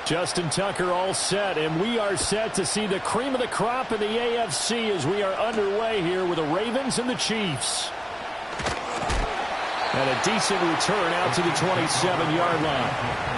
Justin Tucker all set, and we are set to see the cream of the crop in the AFC as we are underway here with the Ravens and the Chiefs. And a decent return out to the 27-yard line.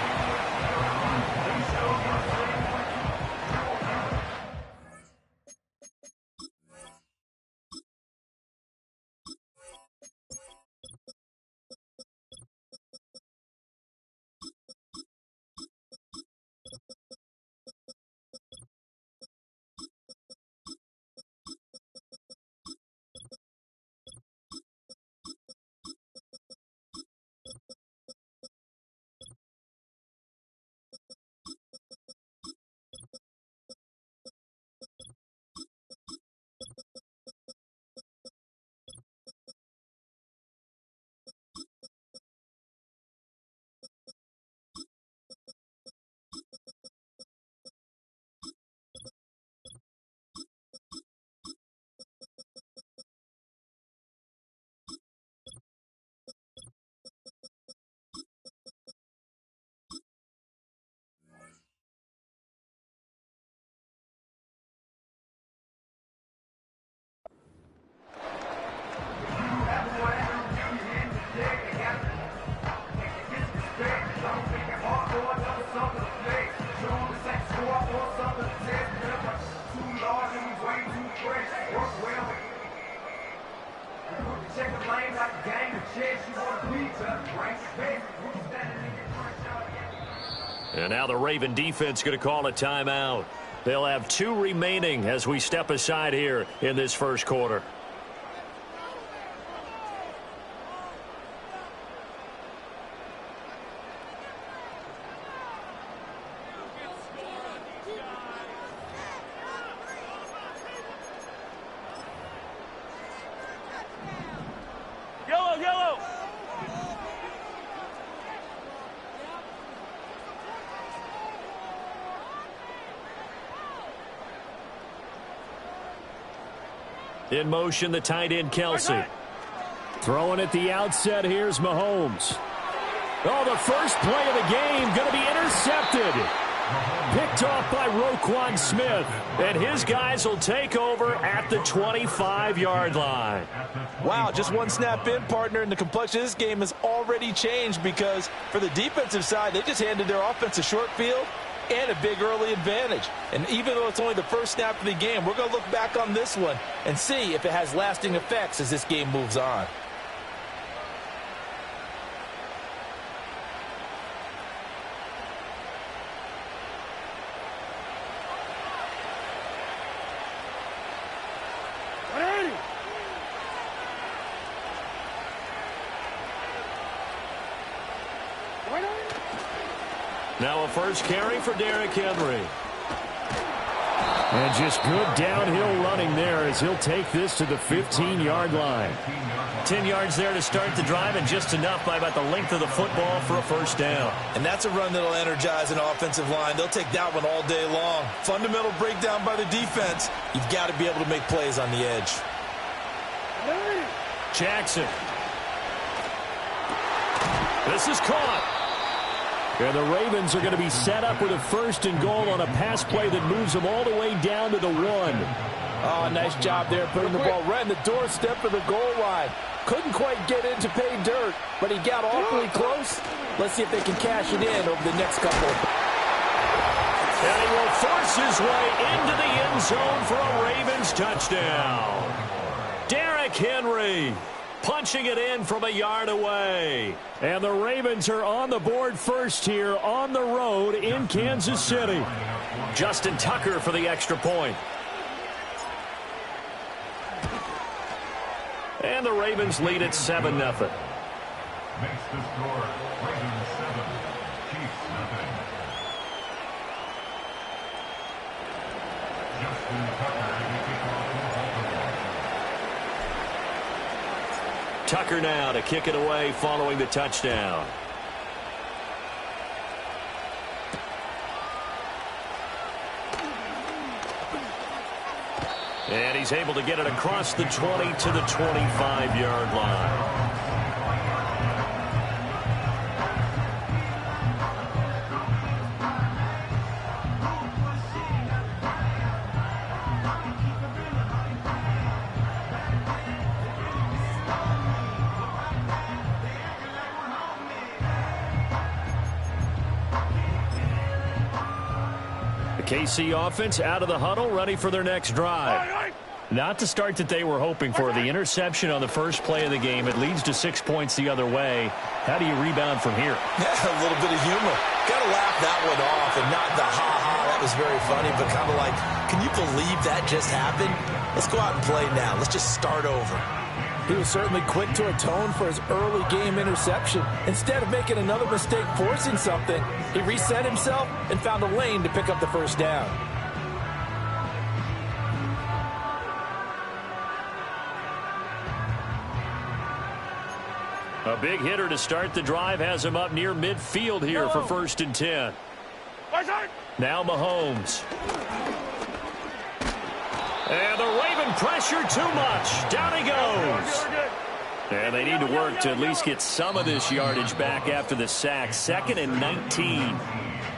And now the Raven defense going to call a timeout. They'll have 2 remaining as we step aside here in this first quarter. In motion, the tight end, Kelsey. Throwing at the outset, here's Mahomes. Oh, the first play of the game going to be intercepted. Picked off by Roquan Smith. And his guys will take over at the 25-yard line. Wow, just one snap in, partner, and the complexion of this game has already changed because for the defensive side, they just handed their offense a short field and a big early advantage. And even though it's only the first snap of the game, we're going to look back on this one and see if it has lasting effects as this game moves on. Now a first carry for Derrick Henry. And just good downhill running there as he'll take this to the 15-yard line. 10 yards there to start the drive, and just enough by about the length of the football for a first down. And that's a run that'll energize an offensive line. They'll take that one all day long. Fundamental breakdown by the defense. You've got to be able to make plays on the edge. Jackson. This is caught. And the Ravens are going to be set up with a first and goal on a pass play that moves them all the way down to the 1. Oh, nice job there putting the ball right in the doorstep of the goal line. Couldn't quite get in to pay dirt, but he got awfully close. Let's see if they can cash it in over the next couple. And he will force his way into the end zone for a Ravens touchdown. Derrick Henry punching it in from a yard away. And the Ravens are on the board first here on the road in Kansas City. Justin Tucker for the extra point. And the Ravens lead at 7-0. Makes the score Ravens 7, Chiefs nothing. Justin Tucker to kick off the Baltimore. Tucker now to kick it away following the touchdown. And he's able to get it across the 20 to the 25-yard line. The KC offense out of the huddle, ready for their next drive. Not the start that they were hoping for. The interception on the first play of the game. It leads to 6 points the other way. How do you rebound from here? Yeah, a little bit of humor. Got to laugh that one off and not the ha-ha. That was very funny, but kind of like, can you believe that just happened? Let's go out and play now. Let's just start over. He was certainly quick to atone for his early game interception. Instead of making another mistake forcing something, he reset himself and found a lane to pick up the first down. A big hitter to start the drive has him up near midfield here for 1st and 10. Now Mahomes. And the Raven pressure too much. Down he goes. And they need to work to at least get some of this yardage back after the sack. 2nd and 19.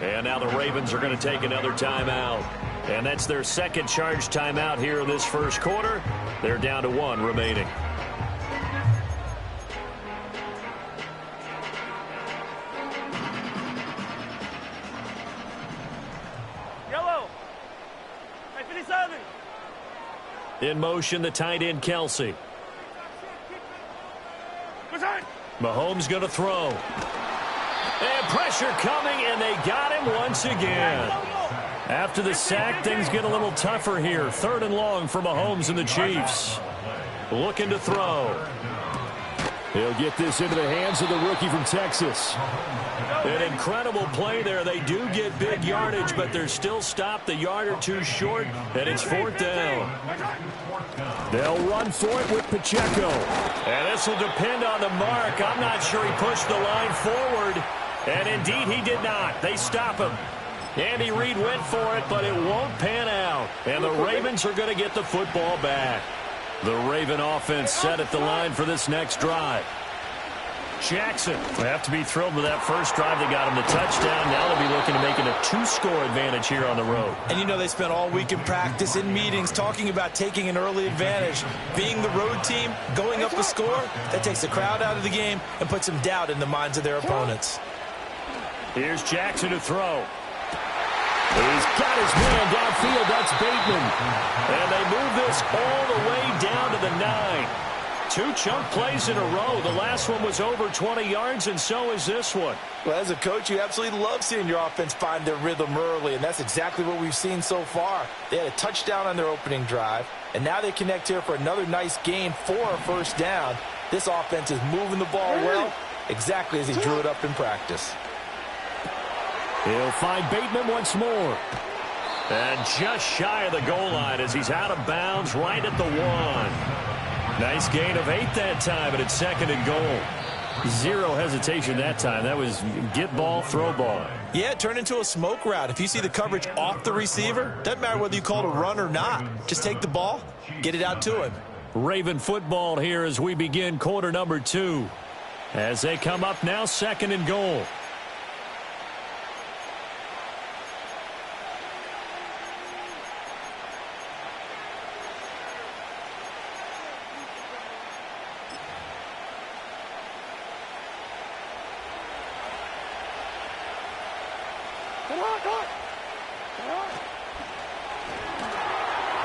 And now the Ravens are going to take another timeout. And that's their second charge timeout here in this first quarter. They're down to 1 remaining. In motion, the tight end, Kelsey. Mahomes going to throw. And pressure coming, and they got him once again. After the sack, things get a little tougher here. 3rd and long for Mahomes and the Chiefs. Looking to throw. He'll get this into the hands of the rookie from Texas. An incredible play there. They do get big yardage, but they're still stopped a yard or two short, and it's 4th down. They'll run for it with Pacheco. And this will depend on the mark. I'm not sure he pushed the line forward, and indeed he did not. They stop him. Andy Reid went for it, but it won't pan out. And the Ravens are going to get the football back. The Raven offense set at the line for this next drive. Jackson will have to be thrilled with that first drive. They got him the touchdown. Now they'll be looking to make it a 2-score advantage here on the road. And you know they spent all week in practice, in meetings, talking about taking an early advantage. Being the road team, going up a score, that takes the crowd out of the game and puts some doubt in the minds of their opponents. Here's Jackson to throw. He's got his man downfield. That's Bateman. And they move this all the way down to the 9. 2 chunk plays in a row. The last one was over 20 yards, and so is this one. Well, as a coach, you absolutely love seeing your offense find their rhythm early, and that's exactly what we've seen so far. They had a touchdown on their opening drive, and now they connect here for another nice gain for a first down. This offense is moving the ball well, exactly as he drew it up in practice. He'll find Bateman once more. And just shy of the goal line as he's out of bounds right at the 1. Nice gain of 8 that time, and it's 2nd and goal. 0 hesitation that time. That was get ball, throw ball. Yeah, it turned into a smoke route. If you see the coverage off the receiver, doesn't matter whether you call it a run or not. Just take the ball, get it out to him. Raven football here as we begin quarter number 2. As they come up now, 2nd and goal.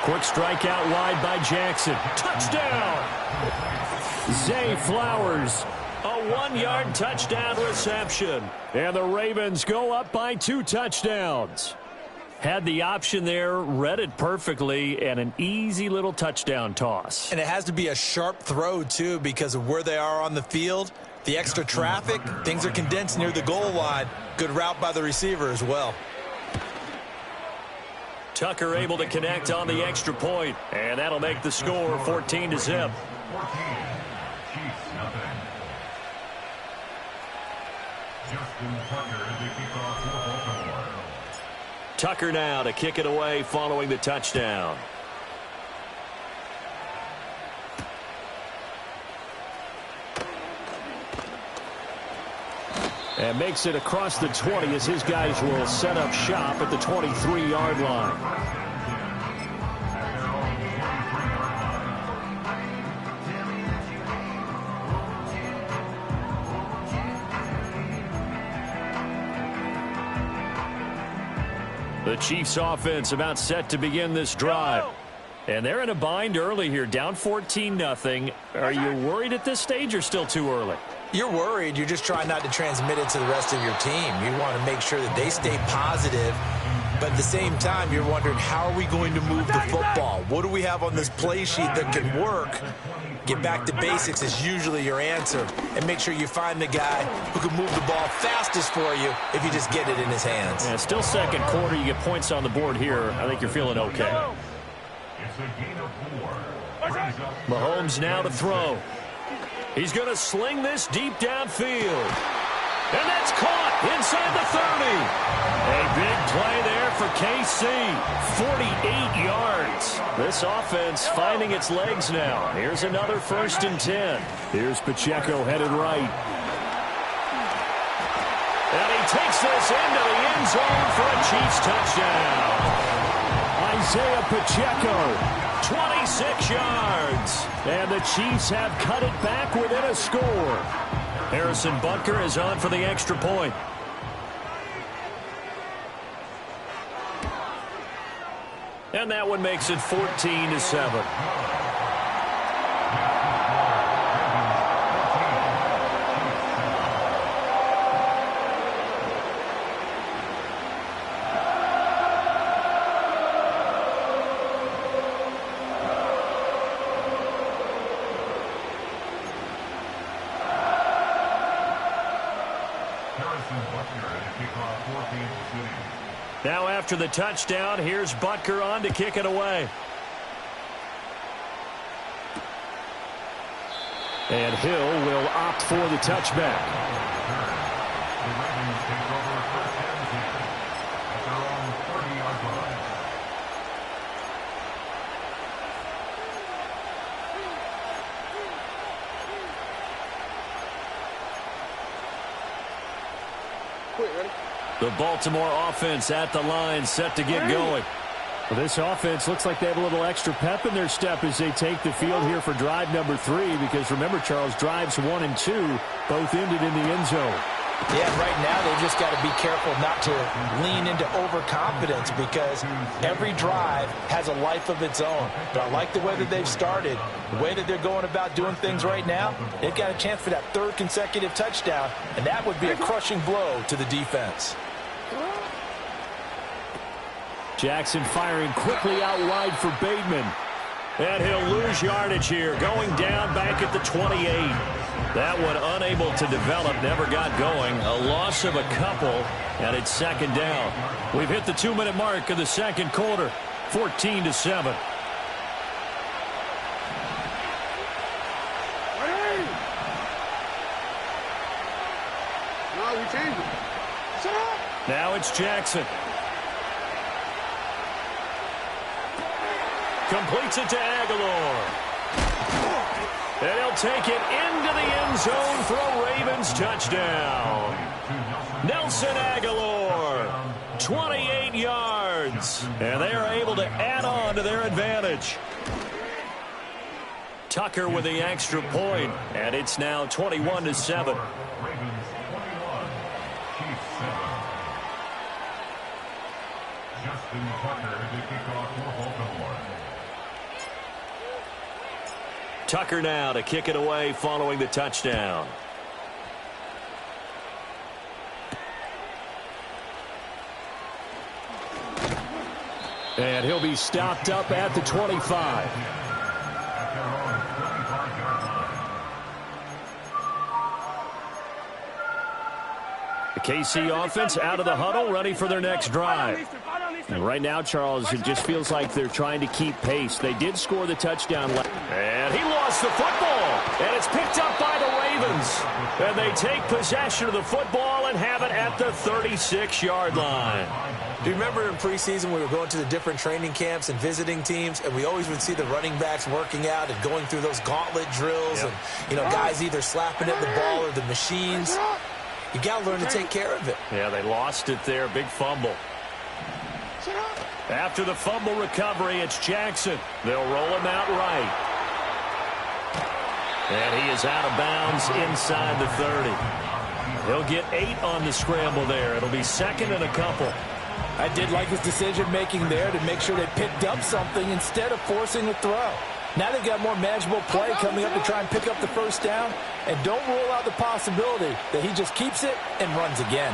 Quick strike out wide by Jackson. Touchdown! Zay Flowers. A 1-yard touchdown reception. And the Ravens go up by 2 touchdowns. Had the option there, read it perfectly, and an easy little touchdown toss. And it has to be a sharp throw, too, because of where they are on the field. The extra traffic, things are condensed near the goal line. Good route by the receiver as well. Tucker able to connect on the extra point, and that'll make the score 14-0. 14. Chiefs nothing. Justin Tucker to kick off for Baltimore. Tucker now to kick it away following the touchdown. And makes it across the 20 as his guys will set up shop at the 23-yard line. The Chiefs offense about set to begin this drive. And they're in a bind early here, down 14-0. Are you worried at this stage or still too early? You're worried. You're just trying not to transmit it to the rest of your team. You want to make sure that they stay positive. But at the same time, you're wondering, how are we going to move the football? What do we have on this play sheet that can work? Get back to basics is usually your answer. And make sure you find the guy who can move the ball fastest for you if you just get it in his hands. Yeah, still second quarter. You get points on the board here. I think you're feeling okay. It's a gain of 4. Mahomes now to throw. He's going to sling this deep downfield. And that's caught inside the 30. A big play there for KC. 48 yards. This offense finding its legs now. Here's another 1st and 10. Here's Pacheco headed right. And he takes this into the end zone for a Chiefs touchdown. Isaiah Pacheco, 26 yards. And the Chiefs have cut it back within a score. Harrison Butker is on for the extra point. And that one makes it 14-7. Now after the touchdown, here's Butker on to kick it away. And Hill will opt for the touchback. The Ravens take over 1st and 10 at their own 30-yard line. The Baltimore offense at the line, set to get going. Well, this offense looks like they have a little extra pep in their step as they take the field here for drive number 3. Because remember, Charles, drives 1 and 2 both ended in the end zone. Yeah, right now they've just got to be careful not to lean into overconfidence because every drive has a life of its own. But I like the way that they've started, the way that they're going about doing things right now. They've got a chance for that 3rd consecutive touchdown, and that would be a crushing blow to the defense. Jackson firing quickly out wide for Bateman. And he'll lose yardage here, going down back at the 28. That one unable to develop, never got going. A loss of a couple, and it's 2nd down. We've hit the 2-minute mark of the 2nd quarter, 14-7. Now it's Jackson. Completes it to Aguilar. And he'll take it into the end zone for a Ravens touchdown. Nelson Aguilar, 28 yards. And they are able to add on to their advantage. Tucker with the extra point, and it's now 21-7. Ravens 21, Chiefs 7. Justin Tucker to kick off for Baltimore. Tucker now to kick it away following the touchdown. And he'll be stopped up at the 25. The KC offense out of the huddle, ready for their next drive. And right now, Charles, it just feels like they're trying to keep pace. They did score the touchdown. And he lost the football. And it's picked up by the Ravens. And they take possession of the football and have it at the 36-yard line. Do you remember in preseason we were going to the different training camps and visiting teams, and we always would see the running backs working out and going through those gauntlet drills, and, you know, guys either slapping at the ball or the machines. You got to learn to take care of it. Yeah, they lost it there. Big fumble. After the fumble recovery, it's Jackson. They'll roll him out right. And he is out of bounds inside the 30. He'll get 8 on the scramble there. It'll be 2nd and a couple. I did like his decision-making there to make sure they picked up something instead of forcing a throw. Now they've got more manageable play coming up to try and pick up the first down, and don't rule out the possibility that he just keeps it and runs again.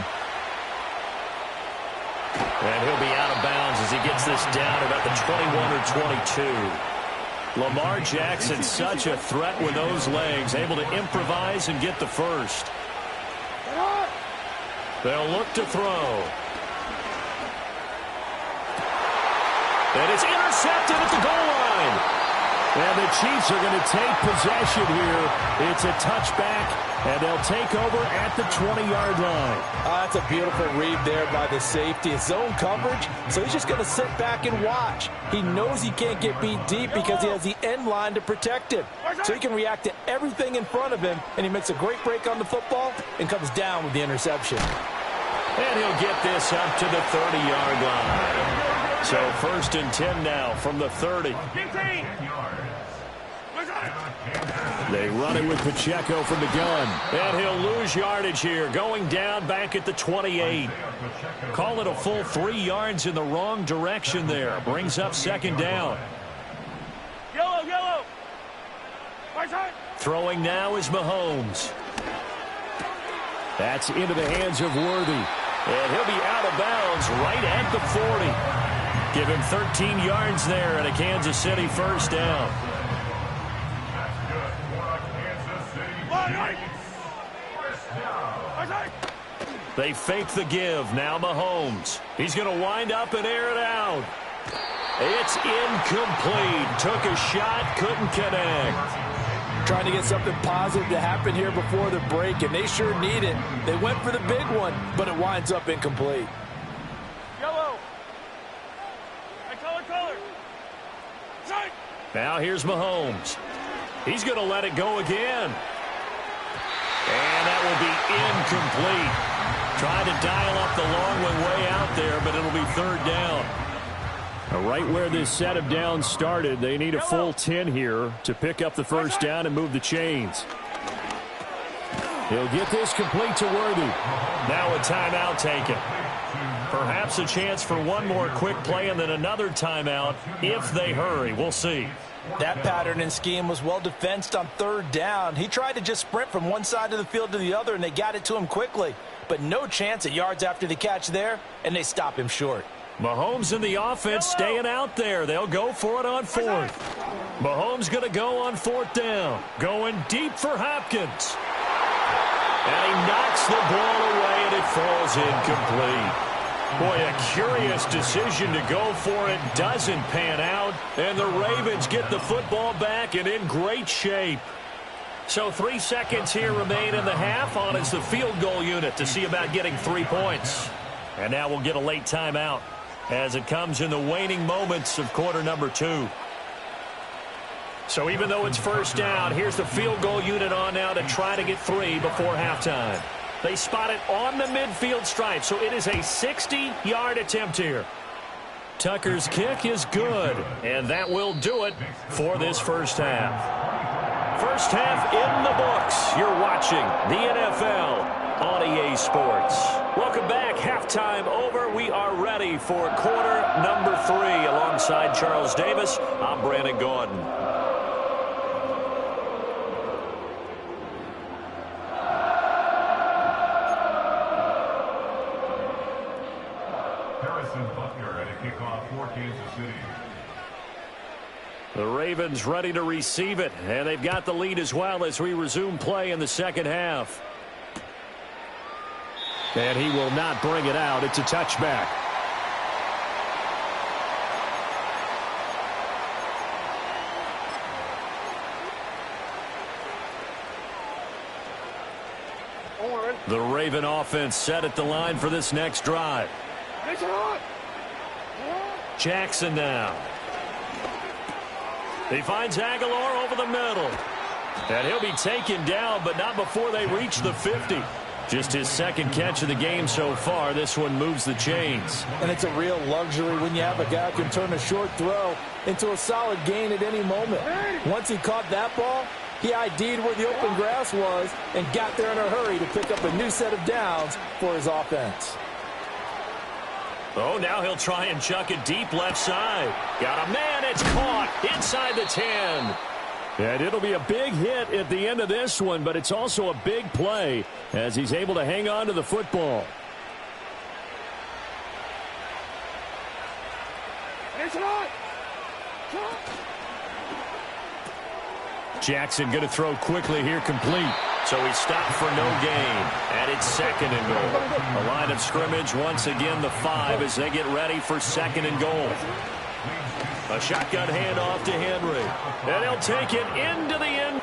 And he'll be out of bounds as he gets this down about the 21 or 22. Lamar Jackson, such a threat with those legs, able to improvise and get the first. They'll look to throw. And it's intercepted at the goal line. And the Chiefs are going to take possession here. It's a touchback, and they'll take over at the 20-yard line. That's a beautiful read there by the safety. It's zone coverage, so he's just going to sit back and watch. He knows he can't get beat deep because he has the end line to protect him. So he can react to everything in front of him, and he makes a great break on the football and comes down with the interception. And he'll get this up to the 30-yard line. So 1st and 10 now from the 30. They run it with Pacheco from the gun. And he'll lose yardage here, going down back at the 28. Call it a full 3 yards in the wrong direction there. Brings up 2nd down. Yellow. Throwing now is Mahomes. That's into the hands of Worthy. And he'll be out of bounds right at the 40. Give him 13 yards there and a Kansas City first down. They fake the give. Now Mahomes. He's going to wind up and air it out. It's incomplete. Took a shot, couldn't connect. Trying to get something positive to happen here before the break, and they sure need it. They went for the big one, but it winds up incomplete. Yellow. Color. Now here's Mahomes. He's going to let it go again. And that will be incomplete. Trying to dial up the long one way out there, but it'll be 3rd down. Right where this set of downs started, they need a full 10 here to pick up the first down and move the chains. He'll get this complete to Worthy. Now a timeout taken. Perhaps a chance for one more quick play and then another timeout if they hurry. We'll see. That pattern and scheme was well defensed on 3rd down. He tried to just sprint from one side of the field to the other, and they got it to him quickly. But no chance at yards after the catch there, and they stop him short. Mahomes and the offense staying out there. They'll go for it on 4th. Mahomes going to go on 4th down. Going deep for Hopkins. And he knocks the ball away, and it falls incomplete. Boy, a curious decision to go for it. Doesn't pan out. And the Ravens get the football back and in great shape. So 3 seconds here remain in the half. On is the field goal unit to see about getting 3 points. And now we'll get a late timeout as it comes in the waning moments of quarter number 2. So even though it's first down, here's the field goal unit on now to try to get 3 before halftime. They spot it on the midfield stripe, so it is a 60-yard attempt here. Tucker's kick is good, and that will do it for this first half. First half in the books. You're watching the NFL on EA Sports. Welcome back. Halftime over. We are ready for quarter number 3. Alongside Charles Davis, I'm Brandon Gordon. The Ravens ready to receive it, and they've got the lead as well as we resume play in the second half. And he will not bring it out. It's a touchback. The Raven offense set at the line for this next drive. Jackson now. He finds Aguilar over the middle. And he'll be taken down, but not before they reach the 50. Just his second catch of the game so far. This one moves the chains. And it's a real luxury when you have a guy who can turn a short throw into a solid gain at any moment. Once he caught that ball, he ID'd where the open grass was and got there in a hurry to pick up a new set of downs for his offense. Oh, now he'll try and chuck it deep left side. Got a man. It's caught inside the 10. And it'll be a big hit at the end of this one, but it's also a big play as he's able to hang on to the football. Jackson going to throw quickly here, complete. So he stopped for no gain, and it's 2nd and goal. The line of scrimmage once again the 5 as they get ready for 2nd and goal. A shotgun handoff to Henry, and he'll take it into the end.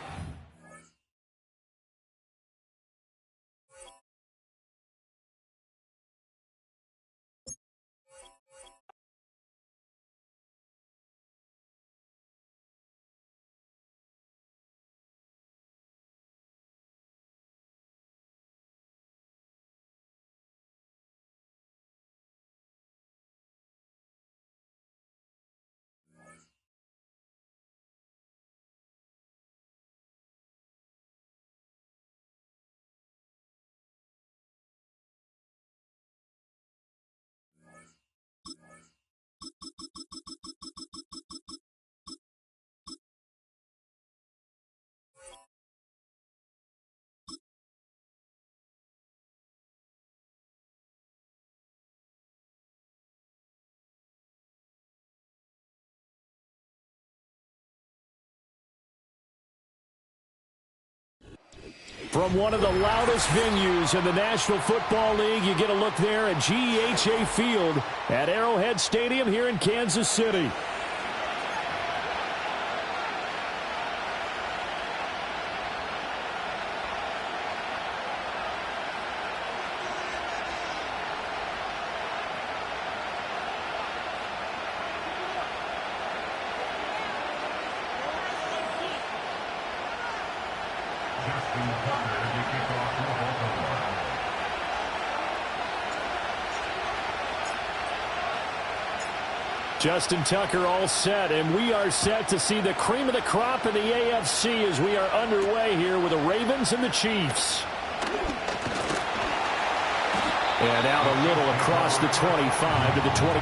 From one of the loudest venues in the National Football League, you get a look there at GEHA Field at Arrowhead Stadium here in Kansas City. Justin Tucker all set, and we are set to see the cream of the crop in the AFC as we are underway here with the Ravens and the Chiefs. And out a little across the 25 to the 20.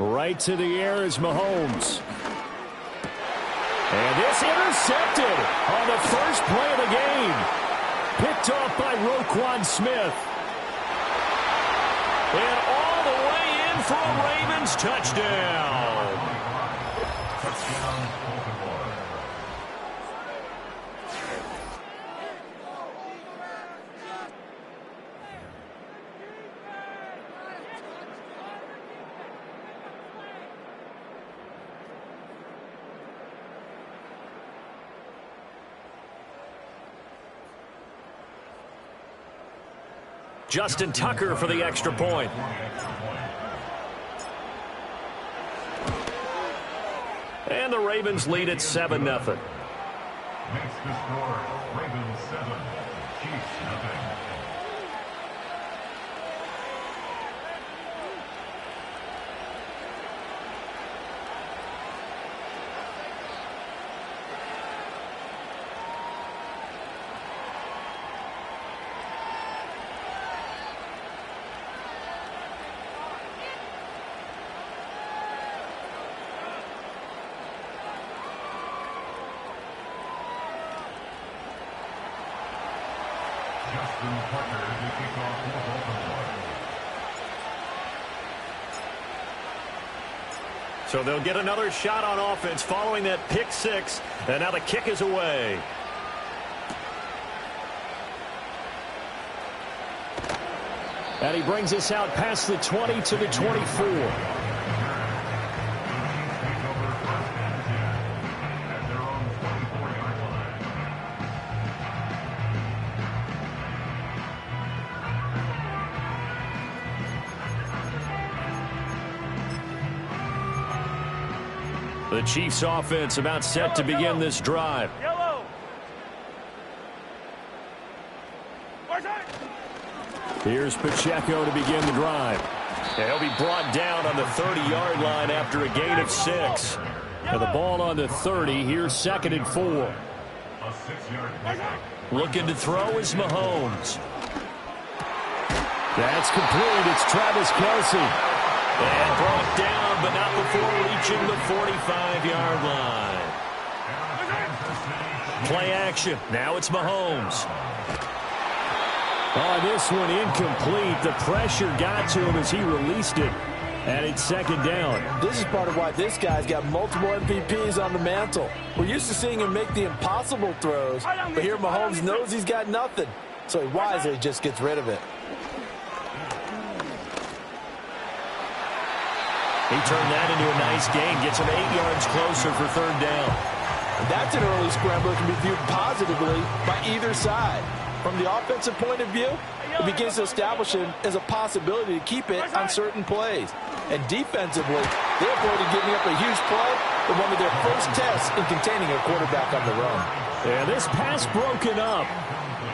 Right to the air is Mahomes. And this intercepted on the first play of the game. Picked off by Roquan Smith. And all the way in for a Ravens touchdown. Justin Tucker for the extra point. And the Ravens lead at 7-0. Makes the score Ravens 7, Chiefs nothing. So they'll get another shot on offense following that pick six, and now the kick is away. And he brings us out past the 20 to the 24. The Chiefs offense about set to begin this drive. Yellow. Here's Pacheco to begin the drive. And he'll be brought down on the 30-yard line after a gain of 6. And the ball on the 30. Here's 2nd and 4. Looking to throw is Mahomes. That's complete. It's Travis Kelce. And brought down, but not before reaching the 45-yard line. Play action. Now it's Mahomes. Oh, this one incomplete. The pressure got to him as he released it. And it's 2nd down. This is part of why this guy's got multiple MVPs on the mantle. We're used to seeing him make the impossible throws, but here Mahomes knows he's got nothing. So he wisely just gets rid of it. He turned that into a nice gain, gets him 8 yards closer for 3rd down. And that's an early scramble that can be viewed positively by either side. From the offensive point of view, it begins to establish him as a possibility to keep it on certain plays. And defensively, they avoided giving up a huge play in one of their first tests in containing a quarterback on the run. Yeah, this pass broken up.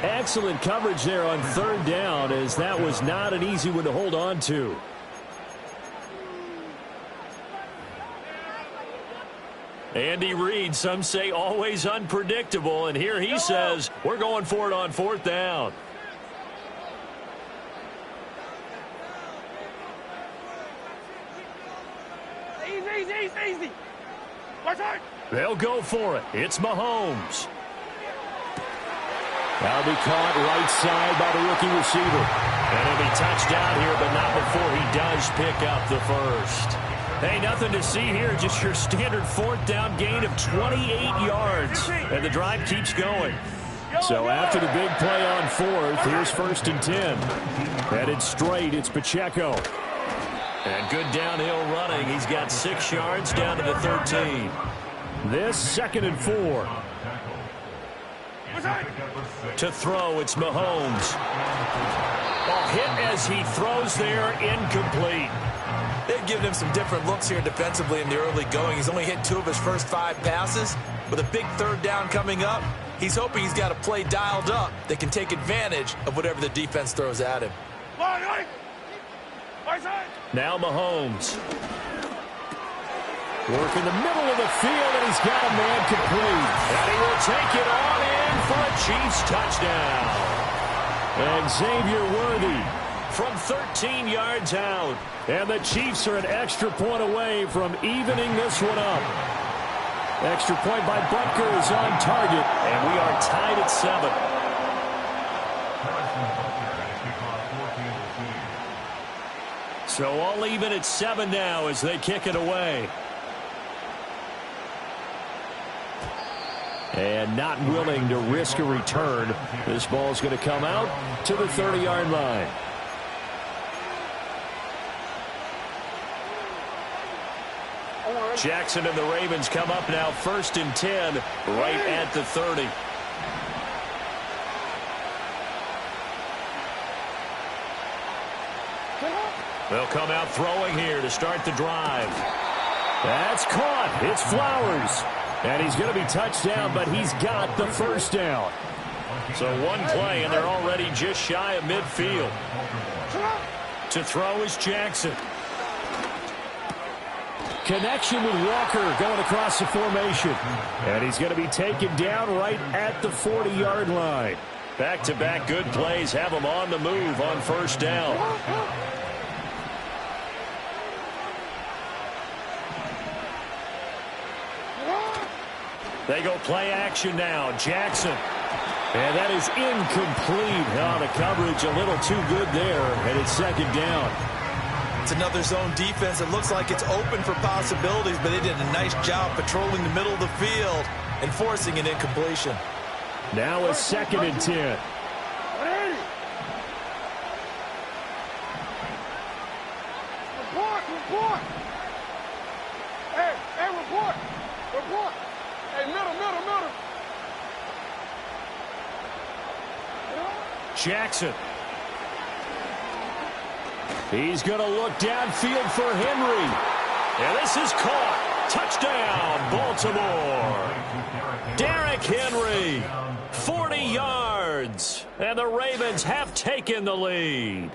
Excellent coverage there on 3rd down, as that was not an easy one to hold on to. Andy Reid, some say always unpredictable, and here he says we're going for it on 4th down. Easy. They'll go for it. It's Mahomes. That'll be caught right side by the rookie receiver. And he'll be touched down here, but not before he does pick up the first. Hey, nothing to see here, just your standard 4th down gain of 28 yards. And the drive keeps going. So after the big play on 4th, here's 1st and 10. Headed straight, it's Pacheco. And good downhill running. He's got 6 yards down to the 13. This 2nd and 4. To throw, it's Mahomes. Ball hit as he throws there, incomplete. They've given him some different looks here defensively in the early going. He's only hit 2 of his first 5 passes. With a big 3rd down coming up, he's hoping he's got a play dialed up that can take advantage of whatever the defense throws at him. Now Mahomes. Work in the middle of the field, and he's got a man complete. And he will take it on in for a Chiefs touchdown. And Xavier Worthy from 13 yards out. And the Chiefs are an extra point away from evening this one up. Extra point by Butker is on target, and we are tied at 7. So all even at 7 now as they kick it away. And not willing to risk a return. This ball's going to come out to the 30-yard line. Jackson and the Ravens come up now 1st and 10 right at the 30. They'll come out throwing here to start the drive. That's caught. It's Flowers. And he's going to be touched down, but he's got the 1st down. So one play, and they're already just shy of midfield. To throw is Jackson. Connection with Walker going across the formation. And he's going to be taken down right at the 40-yard line. Back-to-back good plays have him on the move on 1st down. They go play action now. Jackson. And that is incomplete. The coverage a little too good there, and it's second down. It's another zone defense. It looks like it's open for possibilities, but they did a nice job patrolling the middle of the field and forcing an incompletion. Now a 2nd and 10. Report! Hey, report! Report! Hey, middle! Jackson. He's going to look downfield for Henry. And this is caught. Touchdown, Baltimore. Derrick Henry, 40 yards. And the Ravens have taken the lead.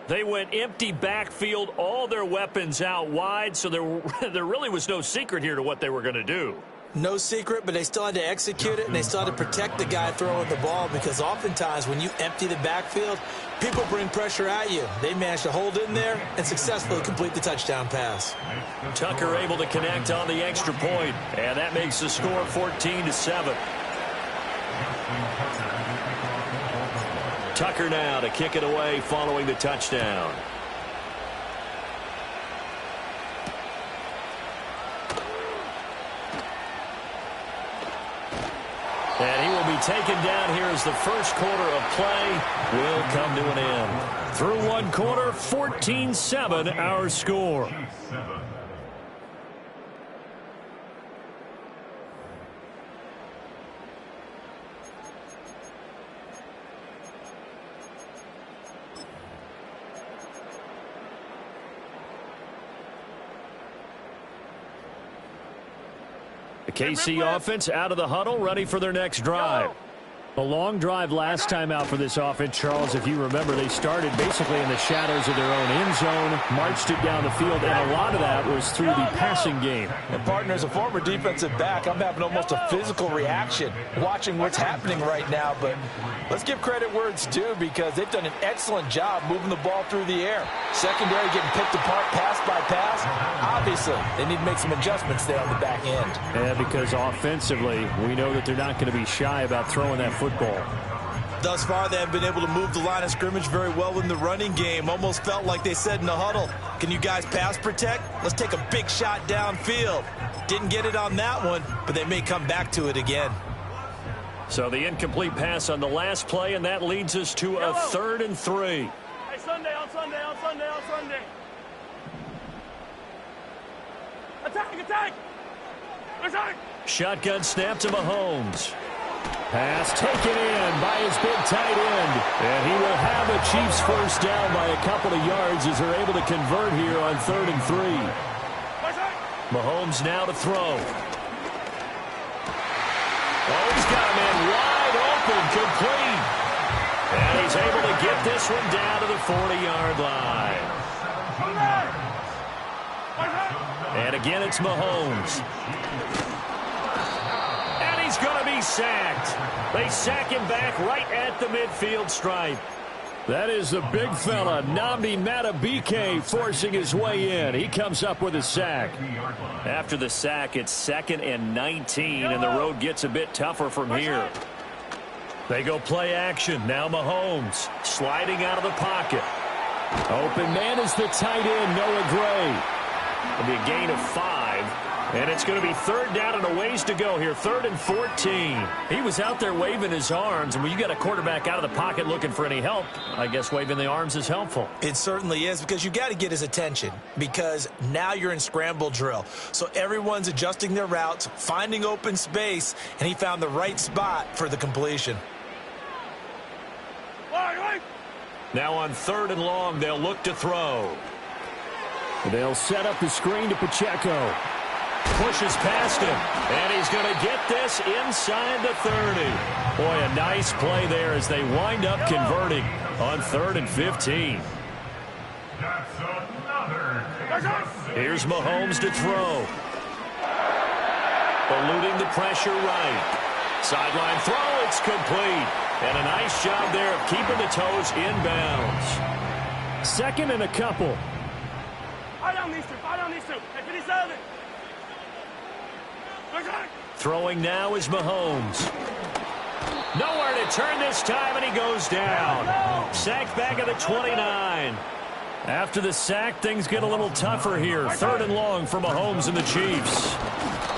They went empty backfield, all their weapons out wide, so there really was no secret here to what they were going to do. No secret, but they still had to execute it, and they still had to protect the guy throwing the ball, because oftentimes when you empty the backfield, people bring pressure at you. They managed to hold in there and successfully complete the touchdown pass. Tucker able to connect on the extra point, and that makes the score 14-7. Tucker now to kick it away following the touchdown. And he will be taken down here as the first quarter of play will come to an end. Through one quarter, 14-7 our score. The KC offense out of the huddle, ready for their next drive. A long drive last time out for this offense, Charles. If you remember, they started basically in the shadows of their own end zone, marched it down the field, and a lot of that was through the passing game. And partner, as a former defensive back, I'm having almost a physical reaction watching what's happening right now. But let's give credit where it's due, because they've done an excellent job moving the ball through the air. Secondary getting picked apart pass by pass. Obviously, they need to make some adjustments there on the back end. Yeah, because offensively, we know that they're not going to be shy about throwing that football. Thus far, they have been able to move the line of scrimmage very well in the running game. Almost felt like they said in the huddle, can you guys pass protect? Let's take a big shot downfield. Didn't get it on that one, but they may come back to it again. So the incomplete pass on the last play, and that leads us to a 3rd and 3. Hey, Sunday. Attack! Shotgun snap to Mahomes. Pass taken in by his big tight end. And he will have a Chiefs first down by a couple of yards as they're able to convert here on 3rd and 3. Mahomes now to throw. Oh, he's got a man wide open, complete. And he's able to get this one down to the 40-yard line. And again, it's Mahomes. And he's going to be sacked. They sack him back right at the midfield stripe. That is the big fella, Nnamdi Madubuike, forcing his way in. He comes up with a sack. After the sack, it's 2nd and 19, and the road gets a bit tougher from here. They go play action. Now Mahomes sliding out of the pocket. Open man is the tight end, Noah Gray. It'll be a gain of 5, and it's going to be 3rd down and a ways to go here. 3rd and 14. He was out there waving his arms, and when you got a quarterback out of the pocket looking for any help, I guess waving the arms is helpful. It certainly is, because you got to get his attention, because now you're in scramble drill. So everyone's adjusting their routes, finding open space, and he found the right spot for the completion. Now on 3rd and long, they'll look to throw. They'll set up the screen to Pacheco. Pushes past him, and he's going to get this inside the 30. Boy, a nice play there as they wind up converting on 3rd and 15. Here's Mahomes to throw. Eluding the pressure right. Sideline throw, it's complete. And a nice job there of keeping the toes inbounds. 2nd and a couple. Throwing now is Mahomes. Nowhere to turn this time, and he goes down. Sacked back at the 29. After the sack, things get a little tougher here. 3rd and long for Mahomes and the Chiefs.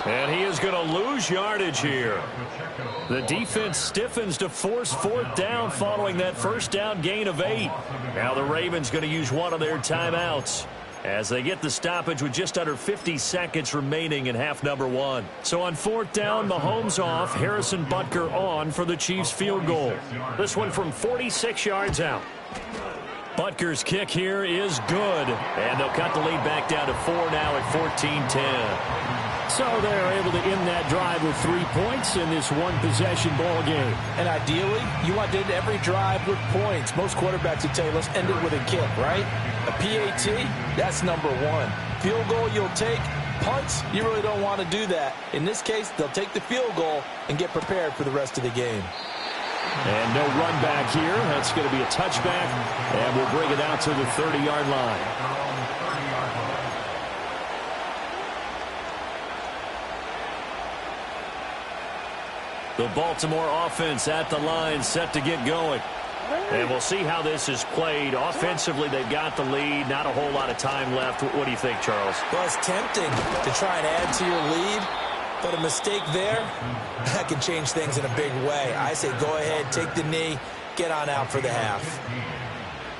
And he is going to lose yardage here. The defense stiffens to force 4th down following that first down gain of 8. Now the Ravens going to use one of their timeouts as they get the stoppage with just under 50 seconds remaining in half number 1. So on 4th down, Mahomes off, Harrison Butker on for the Chiefs field goal. This one from 46 yards out. Butker's kick here is good, and they'll cut the lead back down to 4 now at 14-10. So they're able to end that drive with 3 points in this one-possession ball game. And ideally, you want to end every drive with points. Most quarterbacks would tell you, let's end it with a kick, right? A PAT, that's number 1. Field goal you'll take. Punts, you really don't want to do that. In this case, they'll take the field goal and get prepared for the rest of the game. And no run back here. That's going to be a touchback, and we'll bring it out to the 30-yard line. The Baltimore offense at the line, set to get going. And we'll see how this is played. Offensively, they've got the lead. Not a whole lot of time left. What do you think, Charles? Well, it's tempting to try and add to your lead, but a mistake there, that can change things in a big way. I say go ahead, take the knee, get on out for the half.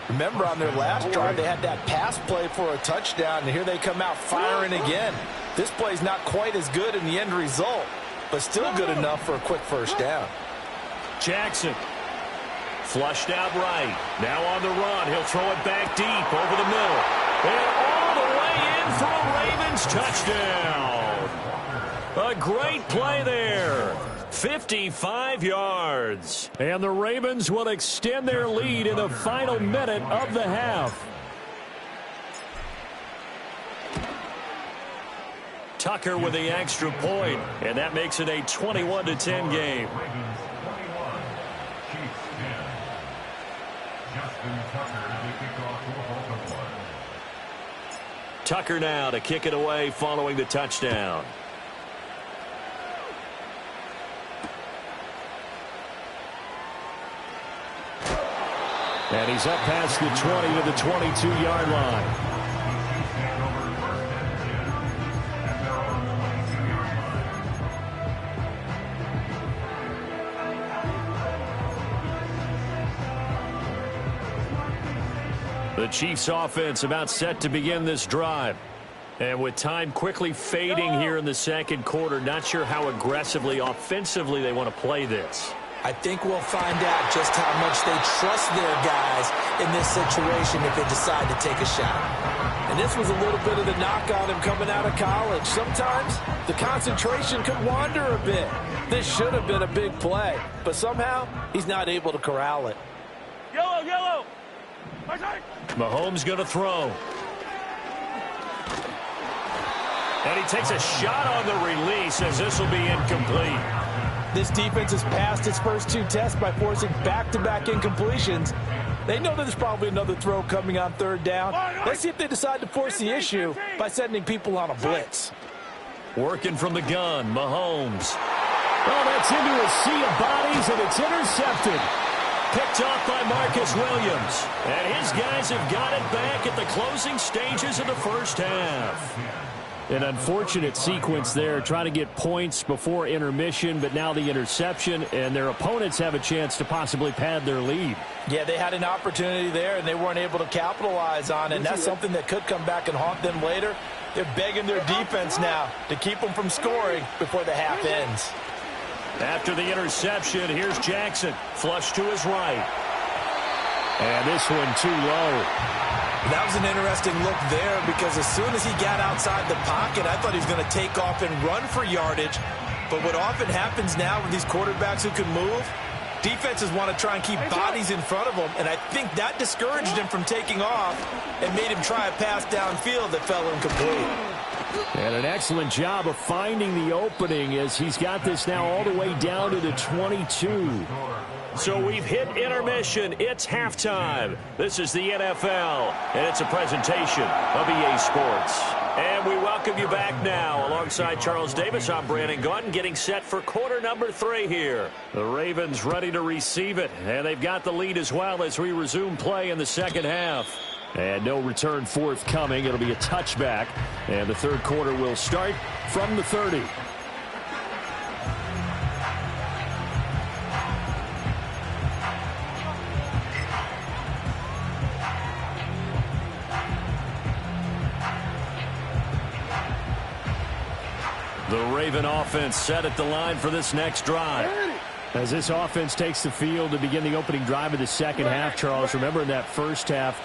Remember, on their last drive, they had that pass play for a touchdown, and here they come out firing again. This play's not quite as good in the end result, but still good enough for a quick first down. Jackson flushed out right. Now on the run. He'll throw it back deep over the middle. And all the way in for a Ravens touchdown. A great play there. 55 yards. And the Ravens will extend their lead in the final minute of the half. Tucker with the extra point, and that makes it a 21-10 game. Tucker now to kick it away following the touchdown. And he's up past the 20 to the 22-yard line. The Chiefs offense about set to begin this drive. And with time quickly fading here in the second quarter, not sure how aggressively, offensively they want to play this. I think we'll find out just how much they trust their guys in this situation if they decide to take a shot. And this was a little bit of the knock on him coming out of college. Sometimes the concentration could wander a bit. This should have been a big play, but somehow he's not able to corral it. Yellow, yellow. Mahomes going to throw. And he takes a shot on the release as this will be incomplete. This defense has passed its first 2 tests by forcing back-to-back incompletions. They know that there's probably another throw coming on 3rd down. Let's see if they decide to force the issue by sending people on a blitz. Working from the gun, Mahomes. Oh, that's into a sea of bodies, and it's intercepted. Picked off by Marcus Williams. And his guys have got it back at the closing stages of the first half. An unfortunate sequence there, trying to get points before intermission, but now the interception, and their opponents have a chance to possibly pad their lead. Yeah, they had an opportunity there, and they weren't able to capitalize on it, and that's something that could come back and haunt them later. They're begging their defense now to keep them from scoring before the half ends. After the interception, here's Jackson. Flush to his right. And this one too low. That was an interesting look there because as soon as he got outside the pocket, I thought he was going to take off and run for yardage. But what often happens now with these quarterbacks who can move, defenses want to try and keep bodies in front of them, and I think that discouraged him from taking off and made him try a pass downfield that fell incomplete. And an excellent job of finding the opening as he's got this now all the way down to the 22. So we've hit intermission. It's halftime. This is the NFL, and it's a presentation of EA Sports. And we welcome you back now. Alongside Charles Davis, I'm Brandon Gunn, getting set for quarter number 3 here. The Ravens ready to receive it, and they've got the lead as well as we resume play in the second half. And no return forthcoming. It'll be a touchback, and the third quarter will start from the 30. The Raven offense set at the line for this next drive. As this offense takes the field to begin the opening drive of the second half, Charles, remember in that first half,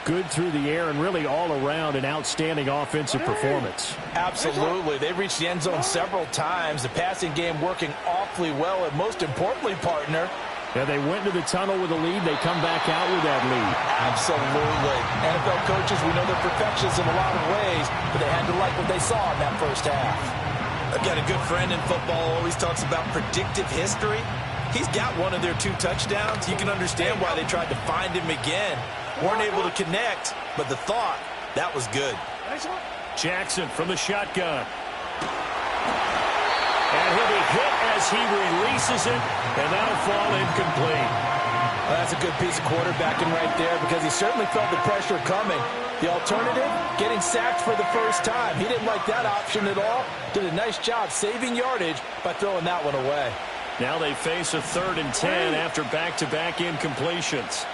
good through the air and really all around an outstanding offensive performance. Absolutely. They reached the end zone several times. The passing game working awfully well, and most importantly, partner, yeah, they went to the tunnel with a lead. They come back out with that lead. Absolutely. NFL coaches, we know they're perfectionists in a lot of ways, but they had to like what they saw in that first half. I've got a good friend in football who always talks about predictive history. He's got one of their 2 touchdowns. You can understand why they tried to find him again. Weren't able to connect, but the thought, that was good. Jackson from the shotgun. And he'll be hit as he releases it, and that'll fall incomplete. Well, that's a good piece of quarterbacking right there because he certainly felt the pressure coming. The alternative, getting sacked for the first time. He didn't like that option at all. Did a nice job saving yardage by throwing that one away. Now they face a 3rd and 10 after back-to-back incompletions.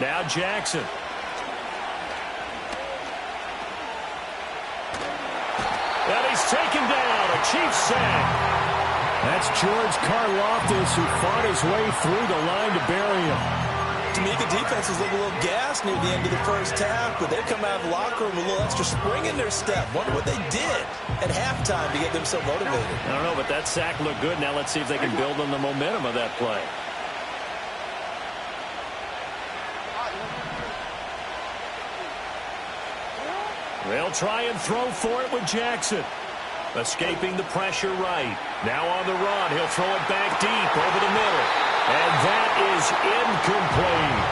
Now Jackson. And he's taken down. A Chiefs sack. That's George Karlaftis who fought his way through the line to bury him. To me, the defense was looking a little gassed near the end of the first half, but they've come out of the locker room with a little extra spring in their step. Wonder what they did at halftime to get them so motivated. I don't know, but that sack looked good. Now let's see if they can build on the momentum of that play. They'll try and throw for it with Jackson. Escaping the pressure right. Now on the run. He'll throw it back deep over the middle. And that is incomplete.